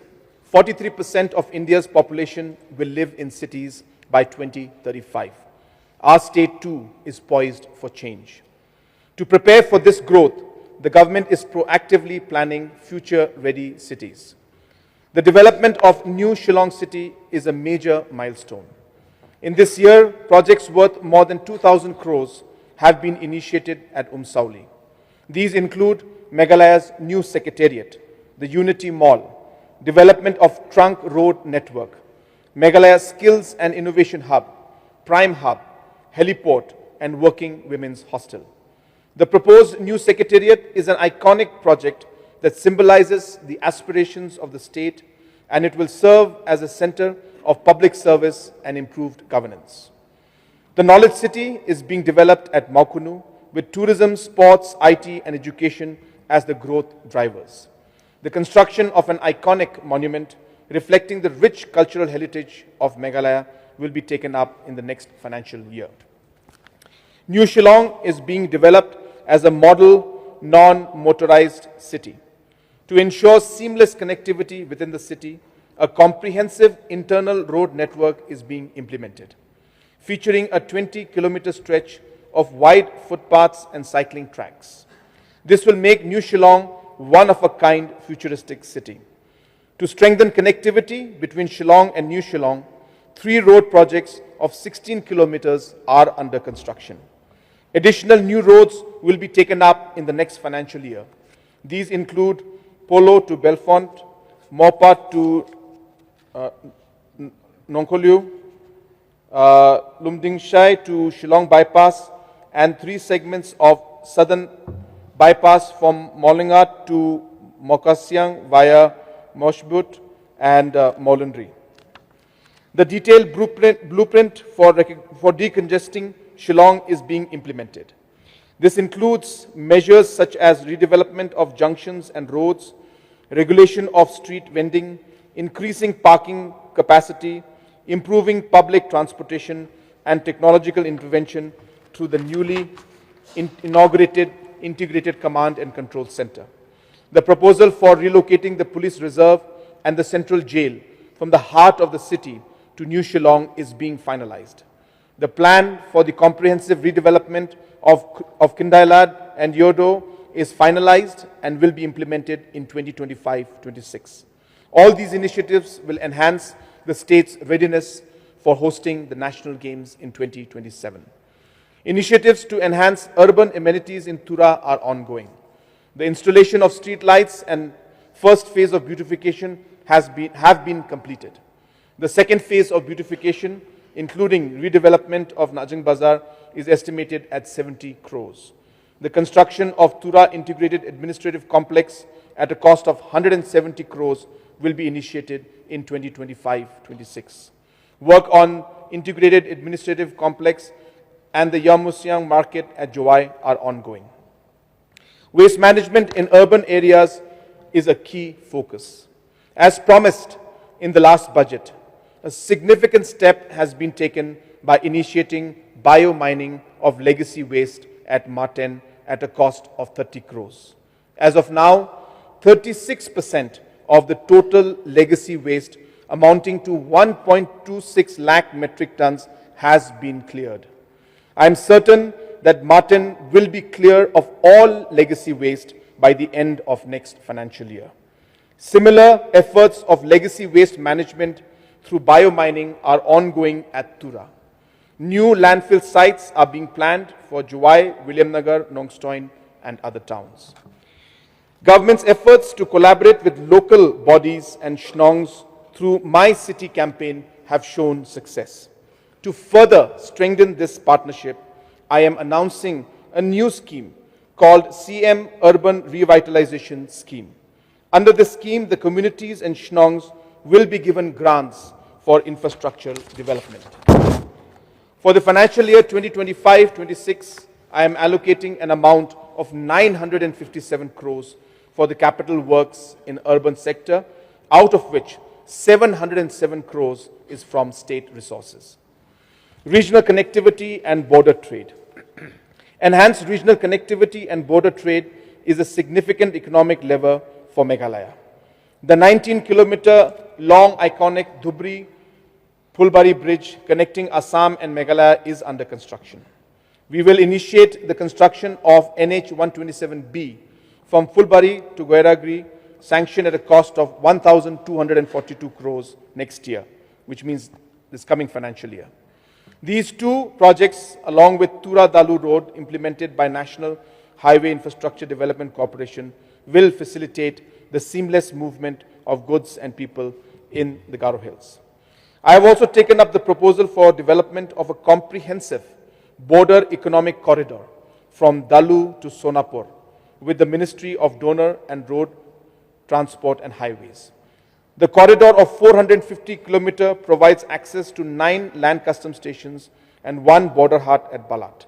43% of India's population will live in cities by 2035. Our state too is poised for change. To prepare for this growth, the government is proactively planning future-ready cities. The development of new Shillong city is a major milestone. In this year, projects worth more than 2,000 crores have been initiated at Umsauli. These include Meghalaya's new secretariat, the Unity Mall, development of trunk road network, Meghalaya Skills and Innovation Hub, Prime Hub, Heliport, and Working Women's Hostel. The proposed new secretariat is an iconic project that symbolizes the aspirations of the state, and it will serve as a center of public service and improved governance. The Knowledge City is being developed at Maukunu, with tourism, sports, IT, and education as the growth drivers. The construction of an iconic monument reflecting the rich cultural heritage of Meghalaya will be taken up in the next financial year. New Shillong is being developed as a model non-motorized city. To ensure seamless connectivity within the city, a comprehensive internal road network is being implemented, featuring a 20-kilometer stretch of wide footpaths and cycling tracks. This will make New Shillong one-of-a-kind futuristic city. To strengthen connectivity between Shillong and New Shillong, 3 road projects of 16 kilometers are under construction. Additional new roads will be taken up in the next financial year. These include Polo to Belfont, Mopat to Nongkoliu, Lumdingshai to Shillong Bypass, and 3 segments of southern bypass from Molingat to Mokasiang via Moshbut and Molundri. The detailed blueprint for decongesting Shillong is being implemented. This includes measures such as redevelopment of junctions and roads, regulation of street vending, increasing parking capacity, improving public transportation, and technological intervention through the newly inaugurated Integrated Command and Control Center. The proposal for relocating the police reserve and the central jail from the heart of the city to New Shillong is being finalized. The plan for the comprehensive redevelopment of Kindailad and Yodo is finalized and will be implemented in 2025-26. All these initiatives will enhance the state's readiness for hosting the national games in 2027. Initiatives to enhance urban amenities in Tura are ongoing. The installation of street lights and first phase of beautification have been completed. The second phase of beautification, including redevelopment of Najang Bazar, is estimated at 70 crores. The construction of Tura Integrated Administrative Complex at a cost of 170 crores will be initiated in 2025-26. Work on Integrated Administrative Complex and the Yamusiang Market at Jowai are ongoing. Waste management in urban areas is a key focus. As promised in the last budget, a significant step has been taken by initiating bio-mining of legacy waste at Marten at a cost of 30 crores. As of now, 36% of the total legacy waste amounting to 1.26 lakh metric tons has been cleared. I am certain that Marten will be clear of all legacy waste by the end of next financial year. Similar efforts of legacy waste management through biomining are ongoing at Tura. New landfill sites are being planned for Jowai, Williamnagar, Nongstoin, and other towns. Government's efforts to collaborate with local bodies and shnongs through My City campaign have shown success. To further strengthen this partnership, I am announcing a new scheme called CM Urban Revitalization Scheme. Under this scheme, the communities and shnongs will be given grants for infrastructure development. For the financial year 2025-26, I am allocating an amount of 957 crores for the capital works in urban sector, out of which 707 crores is from state resources. Regional connectivity and border trade. Enhanced regional connectivity and border trade is a significant economic lever for Meghalaya. The 19-kilometer long iconic Dhubri-Phulbari Bridge connecting Assam and Meghalaya is under construction. We will initiate the construction of NH 127B from Phulbari to Goiragri, sanctioned at a cost of 1,242 crores next year, which means this coming financial year. These two projects, along with Tura-Dalu Road, implemented by National Highway Infrastructure Development Corporation, will facilitate the seamless movement of goods and people in the Garo Hills. I have also taken up the proposal for development of a comprehensive border economic corridor from Dalu to Sonapur with the Ministry of Donor and Road Transport and Highways. The corridor of 450 kilometers provides access to 9 land custom stations and 1 border hut at Balat.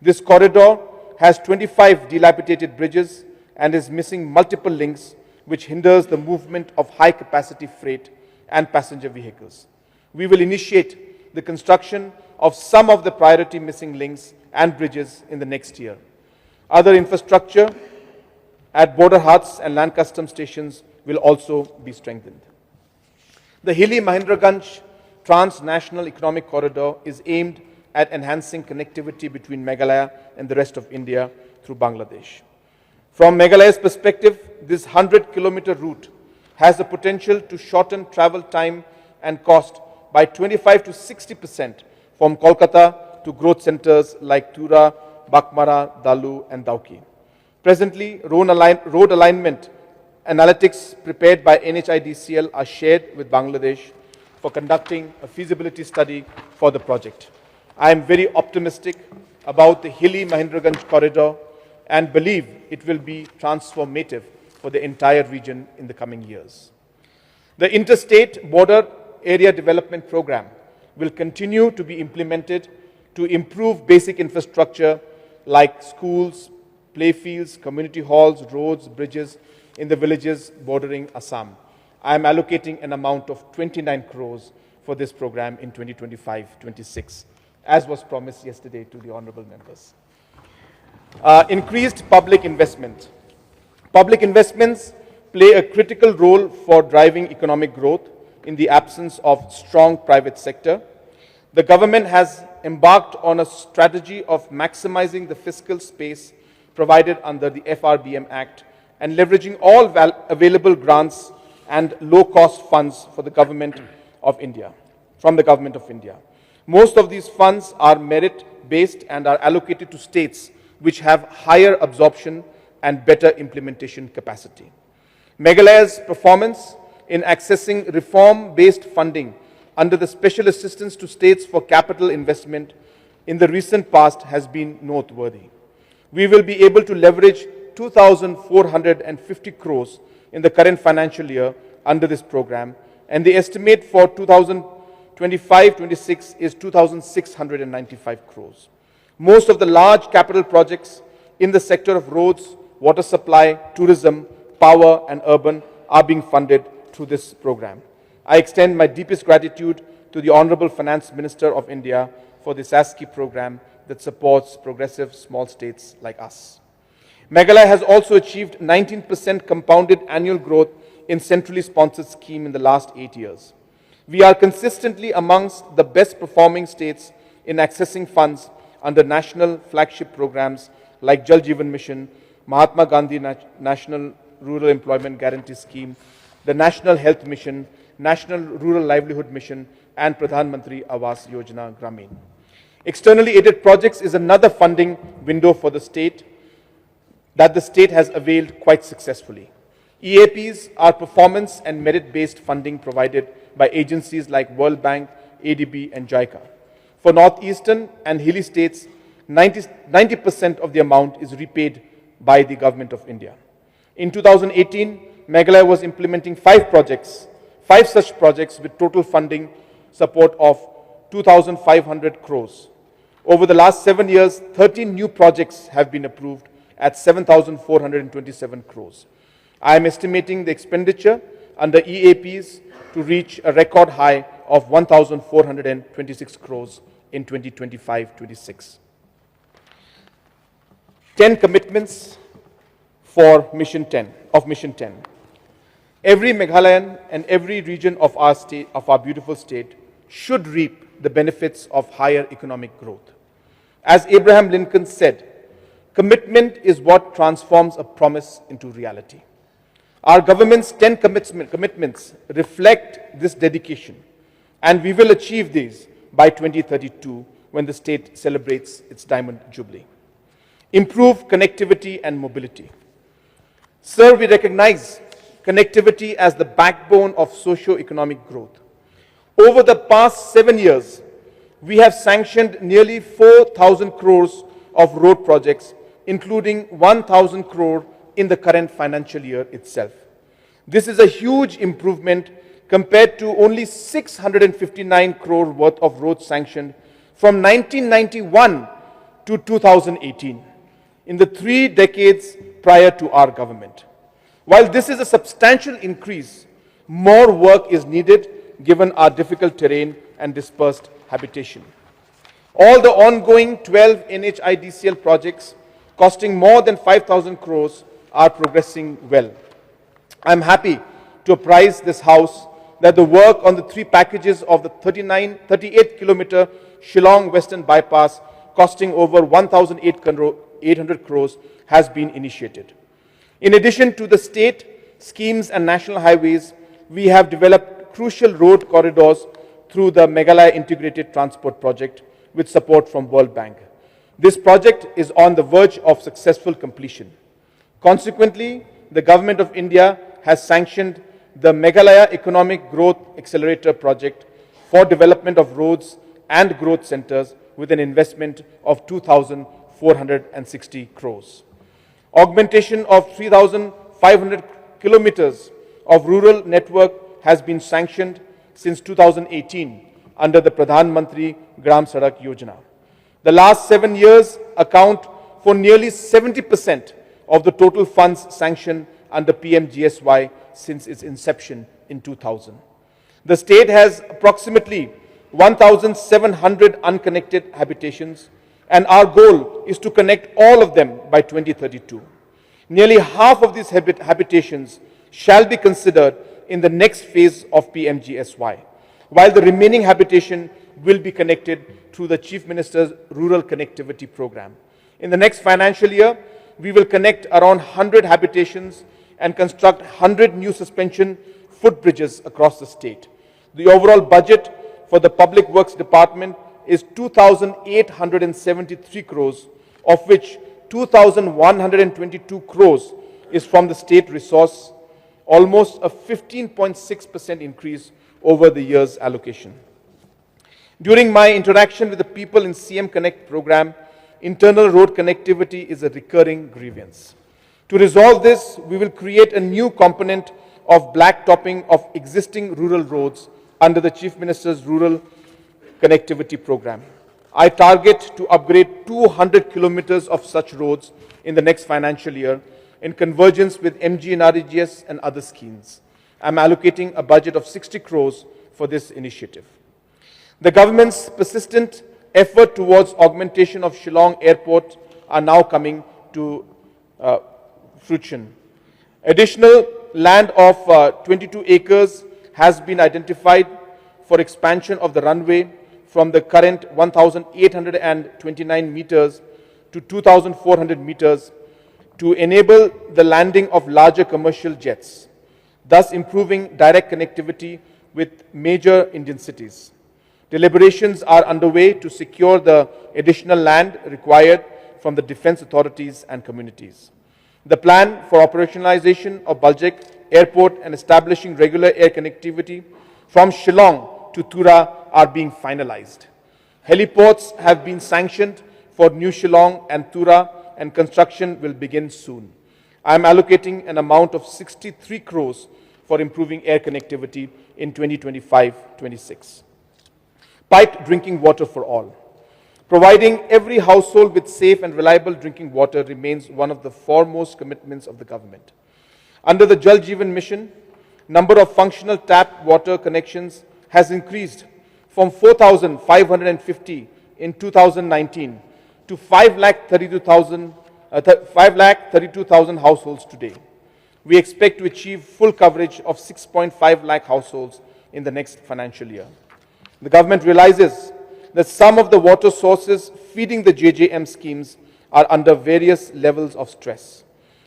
This corridor has 25 dilapidated bridges and is missing multiple links, which hinders the movement of high-capacity freight and passenger vehicles. We will initiate the construction of some of the priority missing links and bridges in the next year. Other infrastructure at border huts and land custom stations will also be strengthened. The hilly Mahendraganj Transnational Economic Corridor is aimed at enhancing connectivity between Meghalaya and the rest of India through Bangladesh. From Meghalaya's perspective, this 100-kilometer route has the potential to shorten travel time and cost by 25 to 60% from Kolkata to growth centers like Tura, Bakmara, Dalu and Dauki. Presently, road alignment analytics prepared by NHIDCL are shared with Bangladesh for conducting a feasibility study for the project. I am very optimistic about the hilly Mahendraganj corridor and believe it will be transformative for the entire region in the coming years. The Interstate Border Area Development Program will continue to be implemented to improve basic infrastructure like schools, playfields, community halls, roads, bridges in the villages bordering Assam. I am allocating an amount of 29 crores for this program in 2025-26, as was promised yesterday to the honorable members. Increased public investment. Public investments play a critical role for driving economic growth in the absence of strong private sector. The government has embarked on a strategy of maximizing the fiscal space provided under the FRBM Act and leveraging all available grants and low-cost funds for the government of India, from the government of India. Most of these funds are merit-based and are allocated to states which have higher absorption and better implementation capacity. Meghalaya's performance in accessing reform-based funding under the Special Assistance to States for Capital Investment in the recent past has been noteworthy. We will be able to leverage 2,450 crores in the current financial year under this program, and the estimate for 2025-26 is 2,695 crores. Most of the large capital projects in the sector of roads, water supply, tourism, power and urban are being funded through this program. I extend my deepest gratitude to the Honorable Finance Minister of India for this ASCII program that supports progressive small states like us. Meghalaya has also achieved 19% compounded annual growth in centrally sponsored scheme in the last 8 years. We are consistently amongst the best performing states in accessing funds under national flagship programs like Jal Jeevan Mission, Mahatma Gandhi National Rural Employment Guarantee Scheme, the National Health Mission, National Rural Livelihood Mission, and Pradhan Mantri Awas Yojana Gramin. Externally aided projects is another funding window for the state that the state has availed quite successfully. EAPs are performance and merit-based funding provided by agencies like World Bank, ADB, and JICA. For northeastern and hilly states, 90% of the amount is repaid by the Government of India. In 2018, Meghalaya was implementing 5 such projects with total funding support of 2,500 crores. Over the last 7 years, 13 new projects have been approved at 7,427 crores. I am estimating the expenditure under EAPs to reach a record high of 1,426 crores in 2025-26. 10 commitments for Mission 10. Every Meghalayan and every region of our state, of our beautiful state, should reap the benefits of higher economic growth. As Abraham Lincoln said, commitment is what transforms a promise into reality. Our government's 10 commitments reflect this dedication, and we will achieve these by 2032 when the state celebrates its Diamond Jubilee. Improve connectivity and mobility. Sir, we recognize connectivity as the backbone of socio-economic growth. Over the past 7 years, we have sanctioned nearly 4,000 crores of road projects, including 1,000 crore in the current financial year itself. This is a huge improvement compared to only 659 crore worth of roads sanctioned from 1991 to 2018, in the 3 decades prior to our government. While this is a substantial increase, more work is needed given our difficult terrain and dispersed habitation. All the ongoing 12 NHIDCL projects costing more than 5,000 crores are progressing well. I am happy to apprise this House that the work on the 3 packages of the 38-kilometer Shillong Western Bypass costing over 1,800 crores has been initiated. In addition to the state schemes and national highways, we have developed crucial road corridors through the Meghalaya Integrated Transport Project with support from World Bank. This project is on the verge of successful completion. Consequently, the Government of India has sanctioned the Meghalaya Economic Growth Accelerator Project for development of roads and growth centers with an investment of 2,460 crores. Augmentation of 3,500 kilometers of rural network has been sanctioned since 2018 under the Pradhan Mantri Gram Sadak Yojana. The last 7 years account for nearly 70% of the total funds sanctioned under PMGSY since its inception in 2000. The state has approximately 1,700 unconnected habitations, and our goal is to connect all of them by 2032. Nearly half of these habitations shall be considered in the next phase of PMGSY, while the remaining habitation will be connected through the Chief Minister's Rural Connectivity Program. In the next financial year, we will connect around 100 habitations and construct 100 new suspension footbridges across the state. The overall budget for the Public Works Department is 2,873 crores, of which 2,122 crores is from the state resource, almost a 15.6% increase over the year's allocation. During my interaction with the people in CM Connect program, internal road connectivity is a recurring grievance. To resolve this, we will create a new component of blacktopping of existing rural roads under the Chief Minister's Rural Connectivity Program. I target to upgrade 200 kilometers of such roads in the next financial year in convergence with MGNREGS and other schemes. I am allocating a budget of 60 crores for this initiative. The government's persistent effort towards augmentation of Shillong Airport are now coming to fruition. Additional land of 22 acres has been identified for expansion of the runway from the current 1,829 meters to 2,400 meters to enable the landing of larger commercial jets, thus improving direct connectivity with major Indian cities. Deliberations are underway to secure the additional land required from the defense authorities and communities. The plan for operationalization of Baljek Airport and establishing regular air connectivity from Shillong to Tura are being finalized. Heliports have been sanctioned for New Shillong and Tura, and construction will begin soon. I am allocating an amount of 63 crores for improving air connectivity in 2025-26. Piped drinking water for all. Providing every household with safe and reliable drinking water remains one of the foremost commitments of the government. Under the Jal Jeevan mission, number of functional tap water connections has increased from 4,550 in 2019 to 5,32,000 households today. We expect to achieve full coverage of 6.5 lakh households in the next financial year. The government realizes that some of the water sources feeding the JJM schemes are under various levels of stress.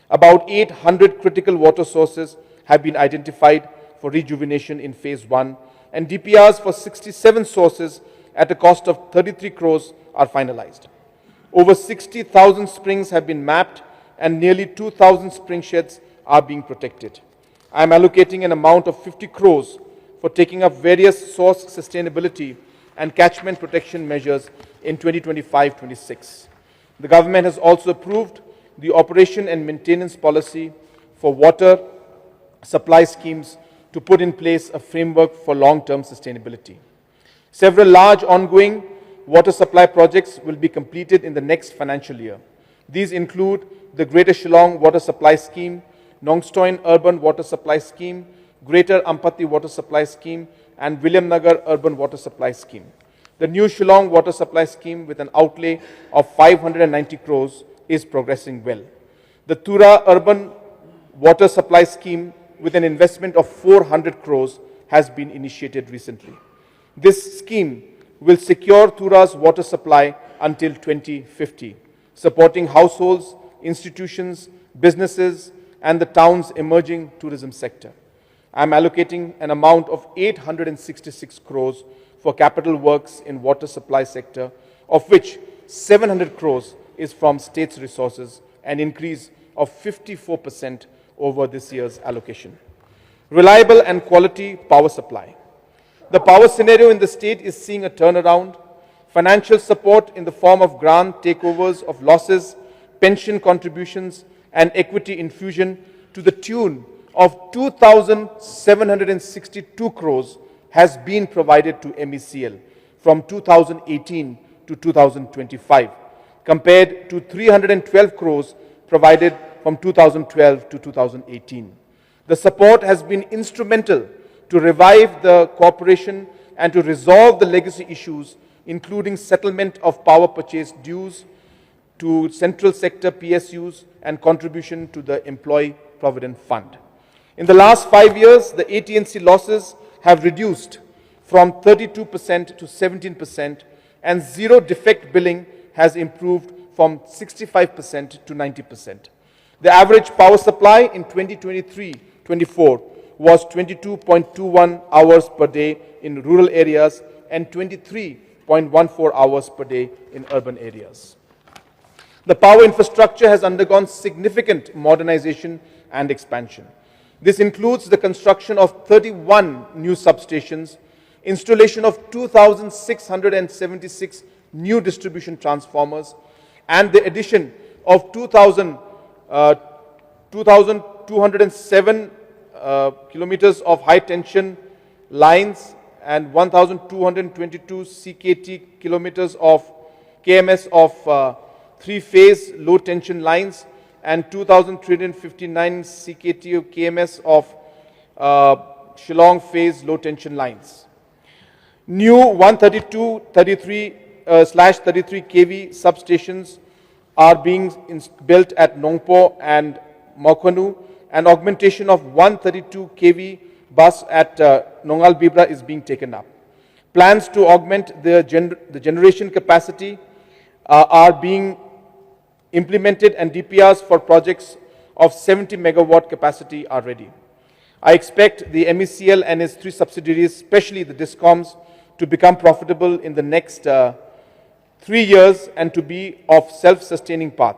About 800 critical water sources have been identified for rejuvenation in phase 1, and DPRs for 67 sources at a cost of 33 crores are finalized. Over 60,000 springs have been mapped and nearly 2,000 spring sheds are being protected. I am allocating an amount of 50 crores for taking up various source sustainability and catchment protection measures in 2025-26. The government has also approved the operation and maintenance policy for water supply schemes to put in place a framework for long-term sustainability. Several large ongoing water supply projects will be completed in the next financial year. These include the Greater Shillong Water Supply Scheme, Nongstoin Urban Water Supply Scheme, Greater Ampati Water Supply Scheme, and Williamnagar Urban Water Supply Scheme. The new Shillong Water Supply Scheme, with an outlay of 590 crores, is progressing well. The Tura Urban Water Supply Scheme, with an investment of 400 crores, has been initiated recently. This scheme will secure Tura's water supply until 2050, supporting households, institutions, businesses, and the town's emerging tourism sector. I am allocating an amount of 866 crores for capital works in water supply sector, of which 700 crores is from state's resources, an increase of 54% over this year's allocation. Reliable and quality power supply. The power scenario in the state is seeing a turnaround. Financial support in the form of grant takeovers of losses, pension contributions, and equity infusion to the tune of 2,762 crores has been provided to MECL from 2018 to 2025, compared to 312 crores provided from 2012 to 2018. The support has been instrumental to revive the corporation and to resolve the legacy issues, including settlement of power purchase dues to central sector PSUs and contribution to the Employee Provident Fund. In the last 5 years, the AT&C losses have reduced from 32% to 17%, and zero defect billing has improved from 65% to 90%. The average power supply in 2023-24 was 22.21 hours per day in rural areas and 23.14 hours per day in urban areas. The power infrastructure has undergone significant modernization and expansion. This includes the construction of 31 new substations, installation of 2,676 new distribution transformers, and the addition of 2,207 kilometers of high tension lines and 1,222 CKT kilometers of KMS of three-phase low tension lines and 2,359 CKT KMS of Shillong phase low tension lines. New 132/33 kV substations are being built at Nongpo and Mokhanu, and augmentation of 132 kV bus at Nongal Bibra is being taken up. Plans to augment the generation capacity are being implemented, and DPRs for projects of 70 megawatt capacity are ready. I expect the MECL and its three subsidiaries, especially the DISCOMs, to become profitable in the next 3 years and to be of self-sustaining path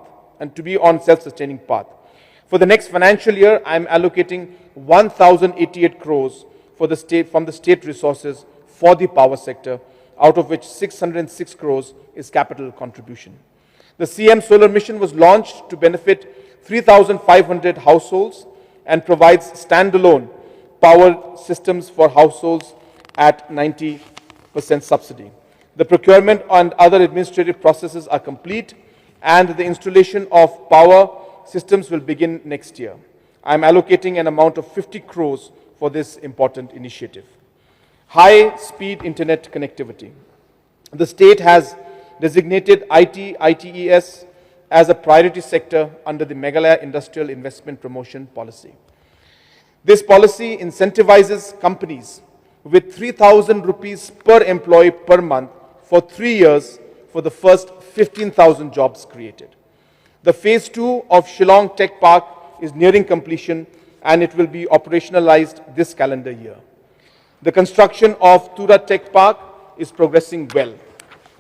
For the next financial year, I am allocating 1,088 crores for the state, from the state resources for the power sector, out of which 606 crores is capital contribution. The CM Solar Mission was launched to benefit 3,500 households and provides standalone power systems for households at 90% subsidy. The procurement and other administrative processes are complete, and the installation of power systems will begin next year. I am allocating an amount of 50 crores for this important initiative. High-speed internet connectivity. The state has designated ITES as a priority sector under the Meghalaya Industrial Investment Promotion Policy. This policy incentivizes companies with 3,000 rupees per employee per month for 3 years for the first 15,000 jobs created. The phase 2 of Shillong Tech Park is nearing completion, and it will be operationalized this calendar year. The construction of Tura Tech Park is progressing well.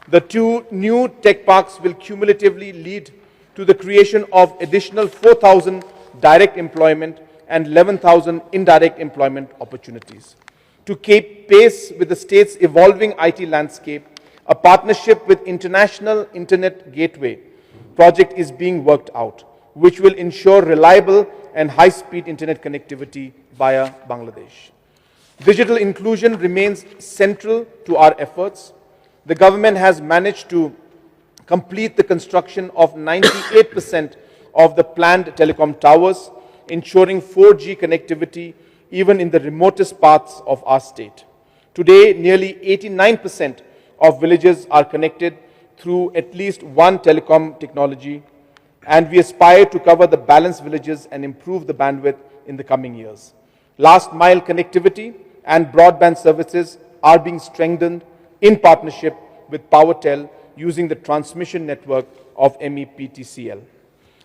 The 2 new tech parks will cumulatively lead to the creation of additional 4,000 direct employment and 11,000 indirect employment opportunities. To keep pace with the state's evolving IT landscape, a partnership with International Internet Gateway project is being worked out, which will ensure reliable and high-speed internet connectivity via Bangladesh. Digital inclusion remains central to our efforts. The government has managed to complete the construction of 98% of the planned telecom towers, ensuring 4G connectivity even in the remotest parts of our state. Today, nearly 89% of villages are connected through at least one telecom technology, and we aspire to cover the balanced villages and improve the bandwidth in the coming years. Last mile connectivity and broadband services are being strengthened in partnership with PowerTel using the transmission network of MEPTCL.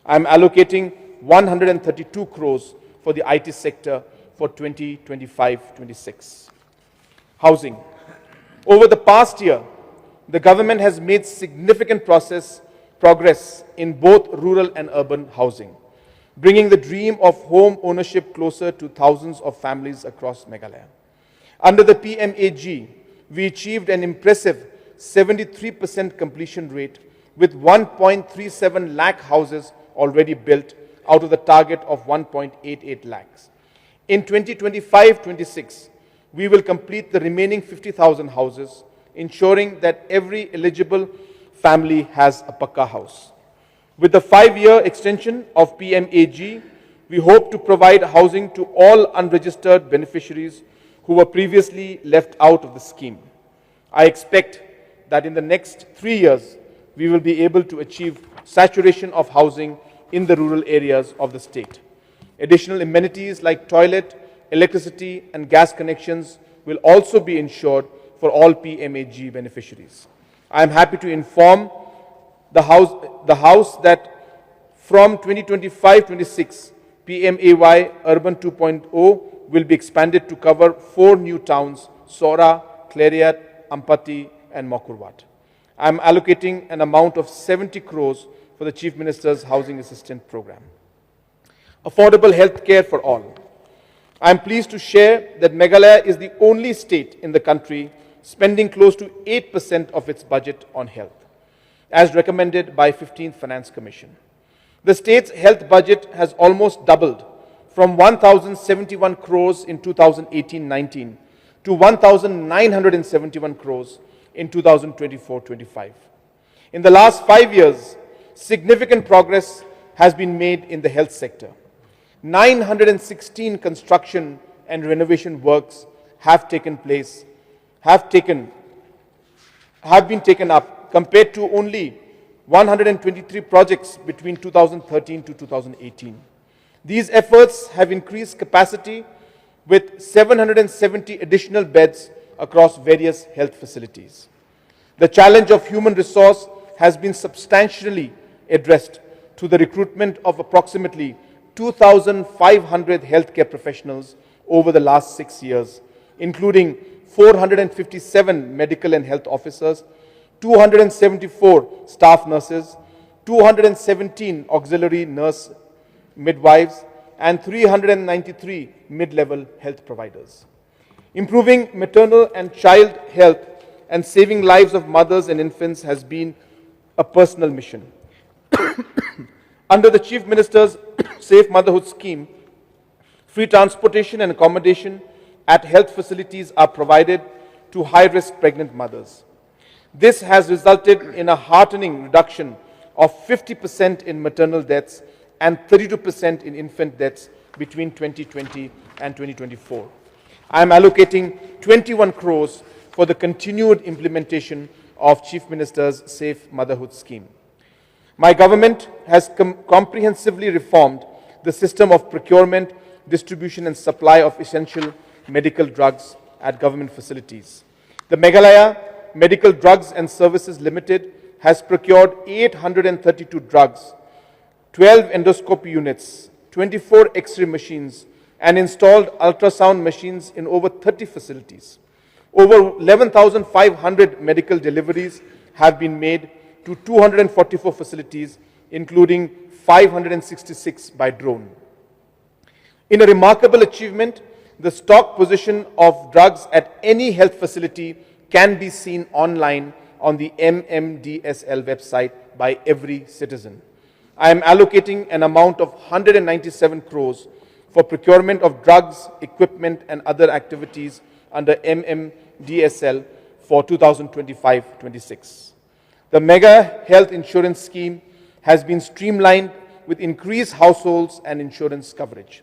I am allocating 132 crores for the IT sector for 2025-26. Housing. Over the past year, the government has made significant progress in both rural and urban housing, bringing the dream of home ownership closer to thousands of families across Meghalaya. Under the PMAG, we achieved an impressive 73% completion rate with 1.37 lakh houses already built out of the target of 1.88 lakhs. In 2025-26, we will complete the remaining 50,000 houses, ensuring that every eligible family has a Pakka house. With the 5-year extension of PMAG, we hope to provide housing to all unregistered beneficiaries who were previously left out of the scheme. I expect that in the next 3 years, we will be able to achieve saturation of housing in the rural areas of the state. Additional amenities like toilet, electricity, and gas connections will also be ensured for all PMAG beneficiaries. I am happy to inform the House that from 2025-26, PMAY Urban 2.0 will be expanded to cover 4 new towns: Sora, Clariat, Ampati, and Mokurwat. I am allocating an amount of 70 crores for the Chief Minister's Housing Assistance Program. Affordable health care for all. I am pleased to share that Meghalaya is the only state in the country spending close to 8% of its budget on health, as recommended by 15th Finance Commission. The state's health budget has almost doubled from 1,071 crores in 2018-19 to 1,971 crores in 2024-25. In the last 5 years, significant progress has been made in the health sector. 916 construction and renovation works have been taken up, compared to only 123 projects between 2013 to 2018. These efforts have increased capacity with 770 additional beds across various health facilities. The challenge of human resource has been substantially addressed through the recruitment of approximately 2,500 healthcare professionals over the last 6 years, including 457 medical and health officers, 274 staff nurses, 217 auxiliary nurse midwives, and 393 mid-level health providers. Improving maternal and child health and saving lives of mothers and infants has been a personal mission. Under the Chief Minister's Safe Motherhood Scheme, free transportation and accommodation at health facilities are provided to high-risk pregnant mothers. This has resulted in a heartening reduction of 50% in maternal deaths and 32% in infant deaths between 2020 and 2024. I am allocating 21 crores for the continued implementation of Chief Minister's Safe Motherhood Scheme. My government has comprehensively reformed the system of procurement, distribution and supply of essential medical drugs at government facilities. The Meghalaya Medical Drugs and Services Limited has procured 832 drugs, 12 endoscopy units, 24 X-ray machines, and installed ultrasound machines in over 30 facilities. Over 11,500 medical deliveries have been made to 244 facilities, including 566 by drone. In a remarkable achievement, the stock position of drugs at any health facility can be seen online on the MMDSL website by every citizen. I am allocating an amount of 197 crores for procurement of drugs, equipment and other activities under MMDSL for 2025-26. The mega health insurance scheme has been streamlined with increased households and insurance coverage.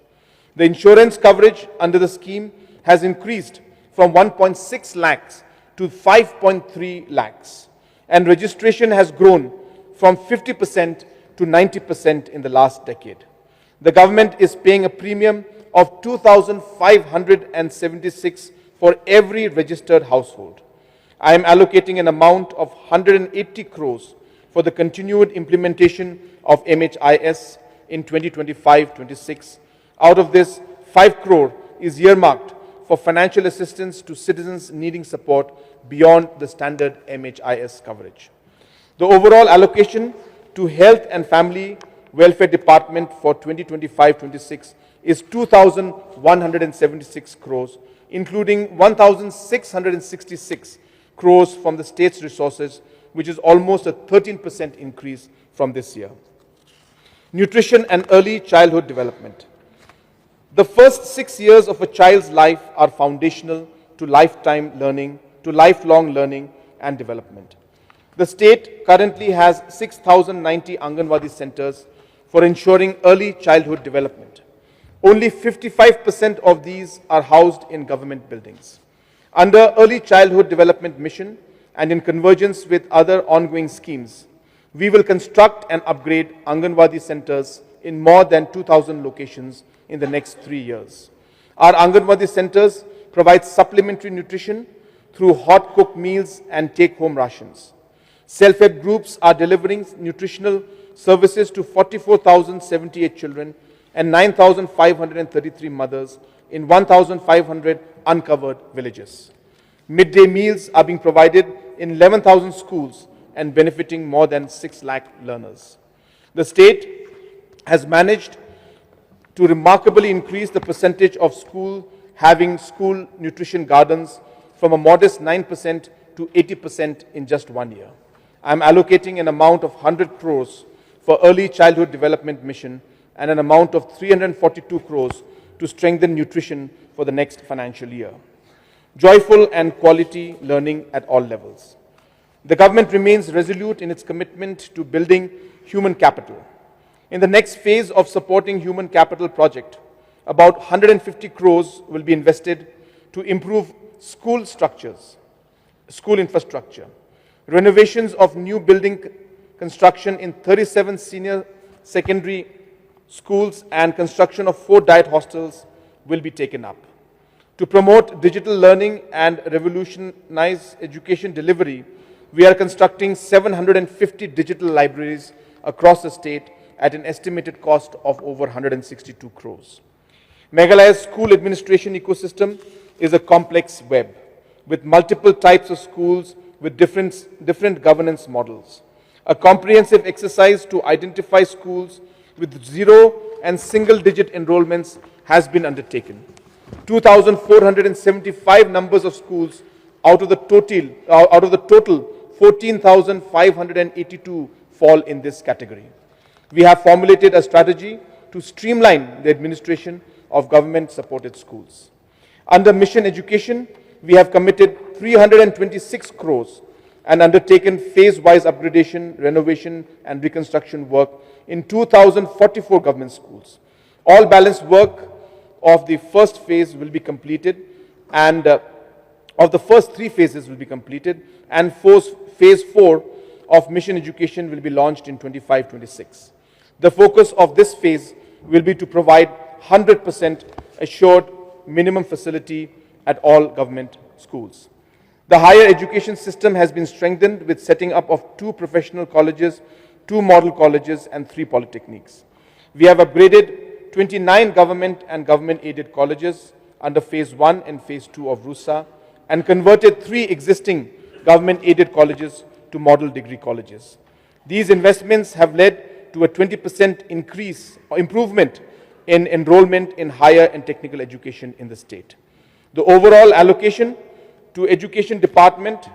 The insurance coverage under the scheme has increased from 1.6 lakhs to 5.3 lakhs, and registration has grown from 50% to 90% in the last decade. The government is paying a premium of 2,576 for every registered household. I am allocating an amount of 180 crores for the continued implementation of MHIS in 2025-26. Out of this, 5 crore is earmarked for financial assistance to citizens needing support beyond the standard MHIS coverage. The overall allocation to Health and Family Welfare Department for 2025-26 is 2,176 crores, including 1,666 crores from the state's resources, which is almost a 13% increase from this year. Nutrition and early childhood development. The first 6 years of a child's life are foundational to lifelong learning and development. The state currently has 6,090 Anganwadi centers for ensuring early childhood development. Only 55% of these are housed in government buildings. Under Early Childhood Development Mission and in convergence with other ongoing schemes, we will construct and upgrade Anganwadi centers in more than 2,000 locations in the next 3 years. Our Anganwadi centers provide supplementary nutrition through hot cooked meals and take-home rations. Self-help groups are delivering nutritional services to 44,078 children and 9,533 mothers in 1,500 uncovered villages. Midday meals are being provided in 11,000 schools and benefiting more than 6 lakh learners. The state has managed to remarkably increase the percentage of schools having school nutrition gardens from a modest 9% to 80% in just 1 year. I am allocating an amount of 100 crores for Early Childhood Development Mission and an amount of 342 crores to strengthen nutrition for the next financial year. Joyful and quality learning at all levels. The government remains resolute in its commitment to building human capital. In the next phase of supporting human capital project, about 150 crores will be invested to improve school structures, school infrastructure, renovations of new building construction in 37 senior secondary schools and construction of 4 diet hostels will be taken up. To promote digital learning and revolutionize education delivery, we are constructing 750 digital libraries across the state at an estimated cost of over 162 crores. Meghalaya's school administration ecosystem is a complex web with multiple types of schools with different governance models. A comprehensive exercise to identify schools with 0 and single-digit enrollments has been undertaken. 2,475 numbers of schools out of the total 14,582 fall in this category. We have formulated a strategy to streamline the administration of government-supported schools. Under Mission Education, we have committed 326 crores and undertaken phase-wise upgradation, renovation and reconstruction work in 2,044 government schools. All balanced work of the first phase will be completed and of the first 3 phases will be completed, and phase 4 of Mission Education will be launched in 25-26. The focus of this phase will be to provide 100% assured minimum facility at all government schools. The higher education system has been strengthened with setting up of 2 professional colleges, 2 model colleges and 3 polytechnics. We have upgraded 29 government and government-aided colleges under phase 1 and phase 2 of RUSA and converted 3 existing government-aided colleges to model degree colleges. These investments have led to a 20% improvement in enrollment in higher and technical education in the state. The overall allocation to Education Department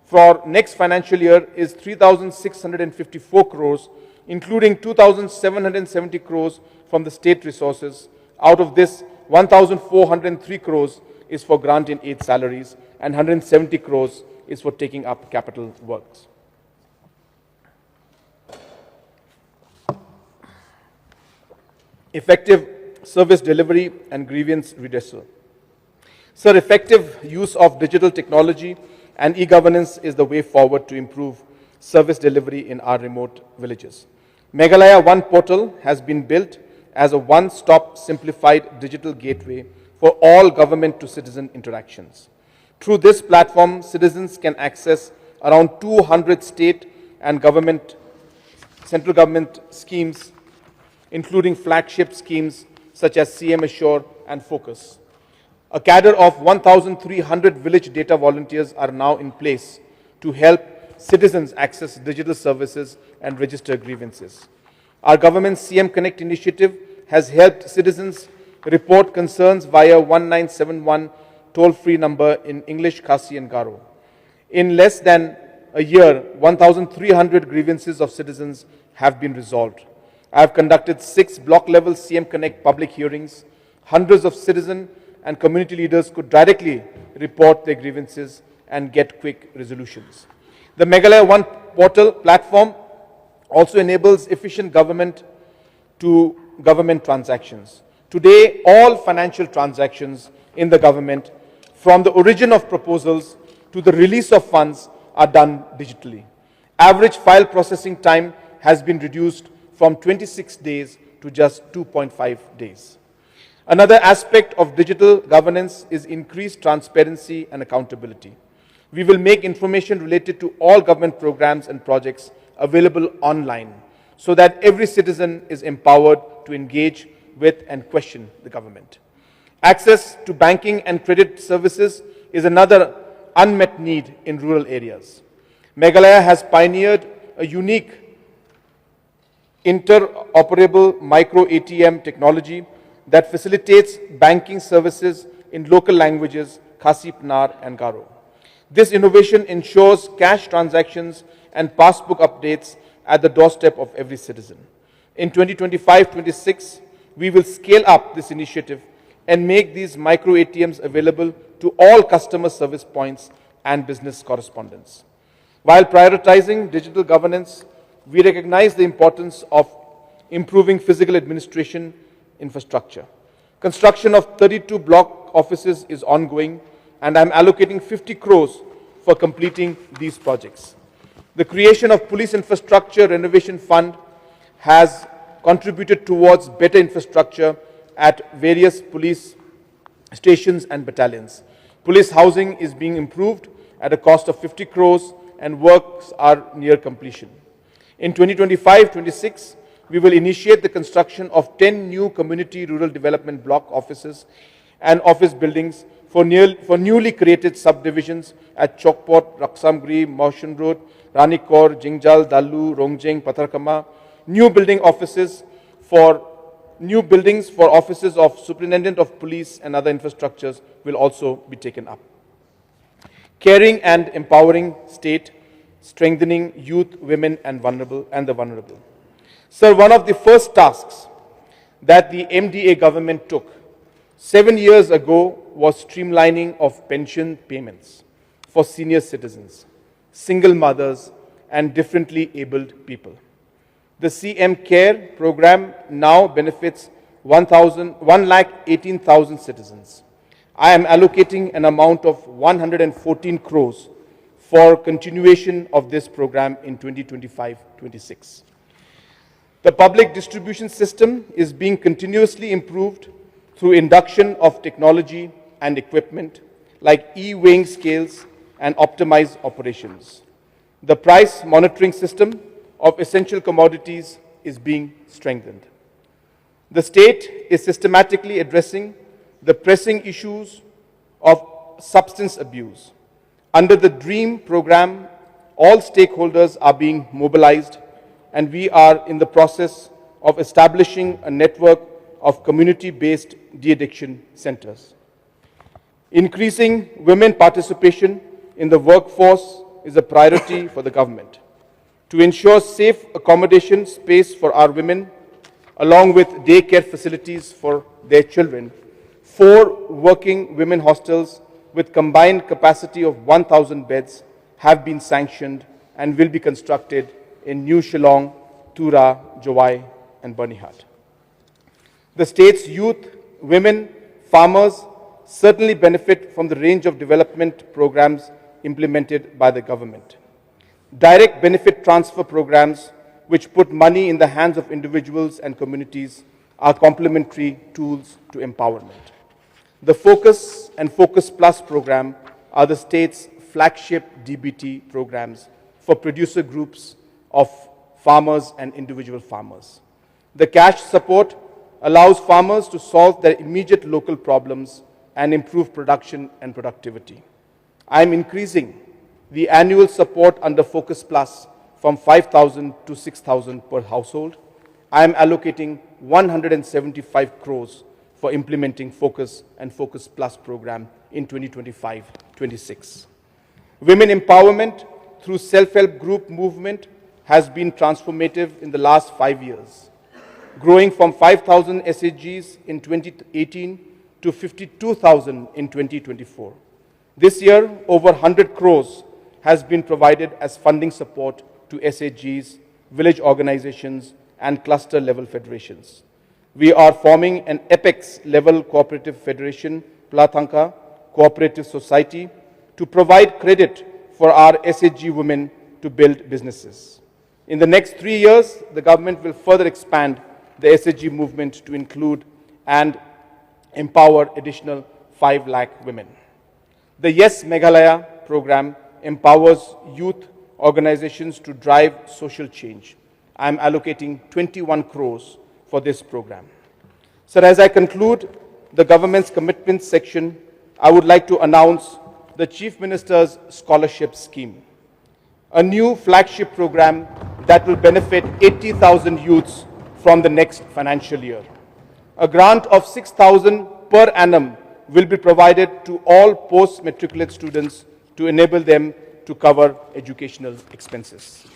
for next financial year is 3,654 crores, including 2,770 crores from the state resources. Out of this, 1,403 crores is for grant in aid salaries and 170 crores is for taking up capital works. Effective service delivery and grievance redressal. Sir, effective use of digital technology and e-governance is the way forward to improve service delivery in our remote villages. Meghalaya One portal has been built as a one-stop simplified digital gateway for all government to citizen interactions. Through this platform, citizens can access around 200 state and central government schemes, including flagship schemes such as CM Assure and Focus. A cadre of 1,300 village data volunteers are now in place to help citizens access digital services and register grievances. Our government's CM Connect initiative has helped citizens report concerns via 1971 toll-free number in English, Khasi and Garo. In less than a year, 1,300 grievances of citizens have been resolved. I have conducted 6 block-level CM Connect public hearings. Hundreds of citizen and community leaders could directly report their grievances and get quick resolutions. The Meghalaya One portal platform also enables efficient government-to-government transactions. Today, all financial transactions in the government, from the origin of proposals to the release of funds, are done digitally. Average file processing time has been reduced from 26 days to just 2.5 days. Another aspect of digital governance is increased transparency and accountability. We will make information related to all government programs and projects available online so that every citizen is empowered to engage with and question the government. Access to banking and credit services is another unmet need in rural areas. Meghalaya has pioneered a unique interoperable micro ATM technology that facilitates banking services in local languages, Khasi, pyniar and Garo. This innovation ensures cash transactions and passbook updates at the doorstep of every citizen. In 2025-26, we will scale up this initiative and make these micro ATMs available to all customer service points and business correspondents. While prioritizing digital governance, we recognize the importance of improving physical administration infrastructure. Construction of 32 block offices is ongoing, and I am allocating 50 crores for completing these projects. The creation of Police Infrastructure Renovation Fund has contributed towards better infrastructure at various police stations and battalions. Police housing is being improved at a cost of 50 crores and works are near completion. In 2025-26, we will initiate the construction of 10 new community rural development block offices and office buildings for newly created subdivisions at Chokpot, Raksamgri, Motion Road, Ranikor, Jingjal, Dalu, Rongjeng, Patharkama. New buildings for offices of Superintendent of Police and other infrastructures will also be taken up. Caring and empowering state, strengthening youth, women and the vulnerable. Sir, one of the first tasks that the MDA government took 7 years ago was streamlining of pension payments for senior citizens, single mothers and differently abled people. The CM Care program now benefits 1,18,000 citizens. I am allocating an amount of 114 crores for continuation of this program in 2025-26. The public distribution system is being continuously improved through induction of technology and equipment like e-weighing scales and optimized operations. The price monitoring system of essential commodities is being strengthened. The state is systematically addressing the pressing issues of substance abuse. Under the DREAM program, all stakeholders are being mobilized, and we are in the process of establishing a network of community-based de-addiction centers. Increasing women participation in the workforce is a priority for the government. To ensure safe accommodation space for our women, along with daycare facilities for their children, 4 working women hostels with combined capacity of 1,000 beds have been sanctioned and will be constructed in New Shillong, Tura, Jowai, and Banihat. The state's youth, women, farmers certainly benefit from the range of development programs implemented by the government. Direct benefit transfer programs, which put money in the hands of individuals and communities, are complementary tools to empowerment. The Focus and Focus Plus program are the state's flagship DBT programs for producer groups of farmers and individual farmers. The cash support allows farmers to solve their immediate local problems and improve production and productivity. I am increasing the annual support under Focus Plus from 5,000 to 6,000 per household. I am allocating 175 crores for implementing Focus and Focus Plus program in 2025-26. Women empowerment through self-help group movement has been transformative in the last 5 years, growing from 5,000 SHGs in 2018 to 52,000 in 2024. This year, over 100 crores has been provided as funding support to SHGs, village organizations, and cluster-level federations. We are forming an apex-level cooperative federation, tyngka, cooperative society, to provide credit for our SHG women to build businesses. In the next 3 years, the government will further expand the SHG movement to include and empower additional 5 lakh women. The Yes Meghalaya program empowers youth organizations to drive social change. I am allocating 21 crores for this program. Sir, as I conclude the government's commitments section, I would like to announce the Chief Minister's Scholarship Scheme, a new flagship program that will benefit 80,000 youths from the next financial year. A grant of 6,000 per annum will be provided to all post-matriculate students to enable them to cover educational expenses.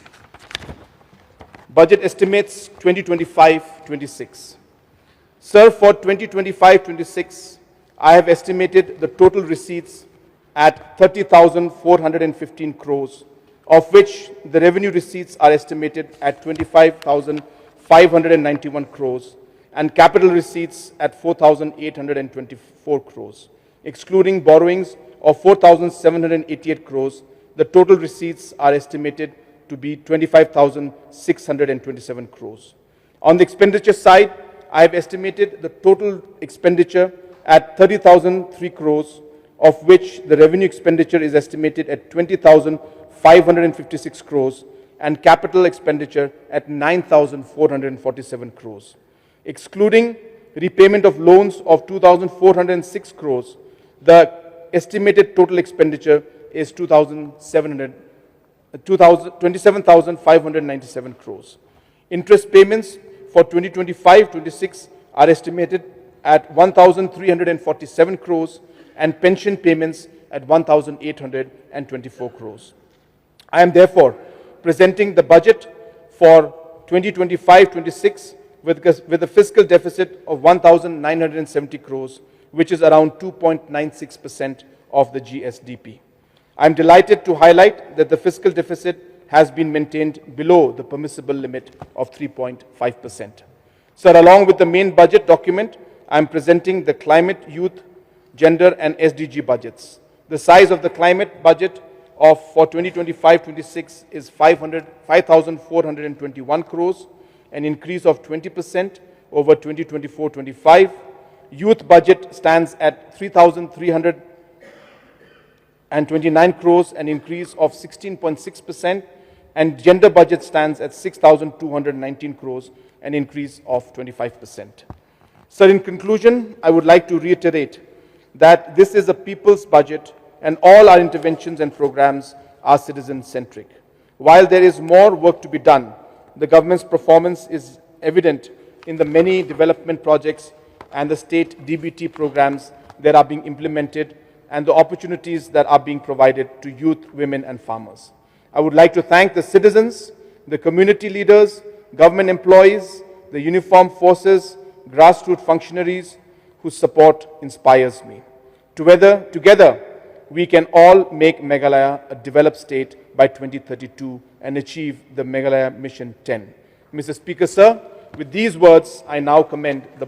Budget estimates 2025-26. Sir, for 2025-26, I have estimated the total receipts at 30,415 crores, of which the revenue receipts are estimated at 25,591 crores, and capital receipts at 4,824 crores. Excluding borrowings of 4,788 crores, the total receipts are estimated to be 25,627 crores. On the expenditure side, I have estimated the total expenditure at 30,003 crores, of which the revenue expenditure is estimated at 20,556 crores, and capital expenditure at 9,447 crores. Excluding repayment of loans of 2,406 crores, the estimated total expenditure is 27,597 crores. Interest payments for 2025-26 are estimated at 1,347 crores, and pension payments at 1,824 crores. I am therefore presenting the budget for 2025-26 with a fiscal deficit of 1,970 crores, which is around 2.96% of the GSDP. I am delighted to highlight that the fiscal deficit has been maintained below the permissible limit of 3.5%. Sir, along with the main budget document, I am presenting the climate, youth, gender, and SDG budgets. The size of the climate budget for 2025-26 is 5,421 crores, an increase of 20% over 2024-25. Youth budget stands at 3,329 crores, an increase of 16.6%, and gender budget stands at 6,219 crores, an increase of 25%. Sir, in conclusion, I would like to reiterate that this is a people's budget and all our interventions and programs are citizen-centric. While there is more work to be done, the government's performance is evident in the many development projects and the state DBT programs that are being implemented and the opportunities that are being provided to youth, women and farmers. I would like to thank the citizens, the community leaders, government employees, the uniformed forces, grassroots functionaries whose support inspires me. Together, we can all make Meghalaya a developed state by 2032 and achieve the Meghalaya Mission 10. Mr. Speaker, sir, with these words, I now commend the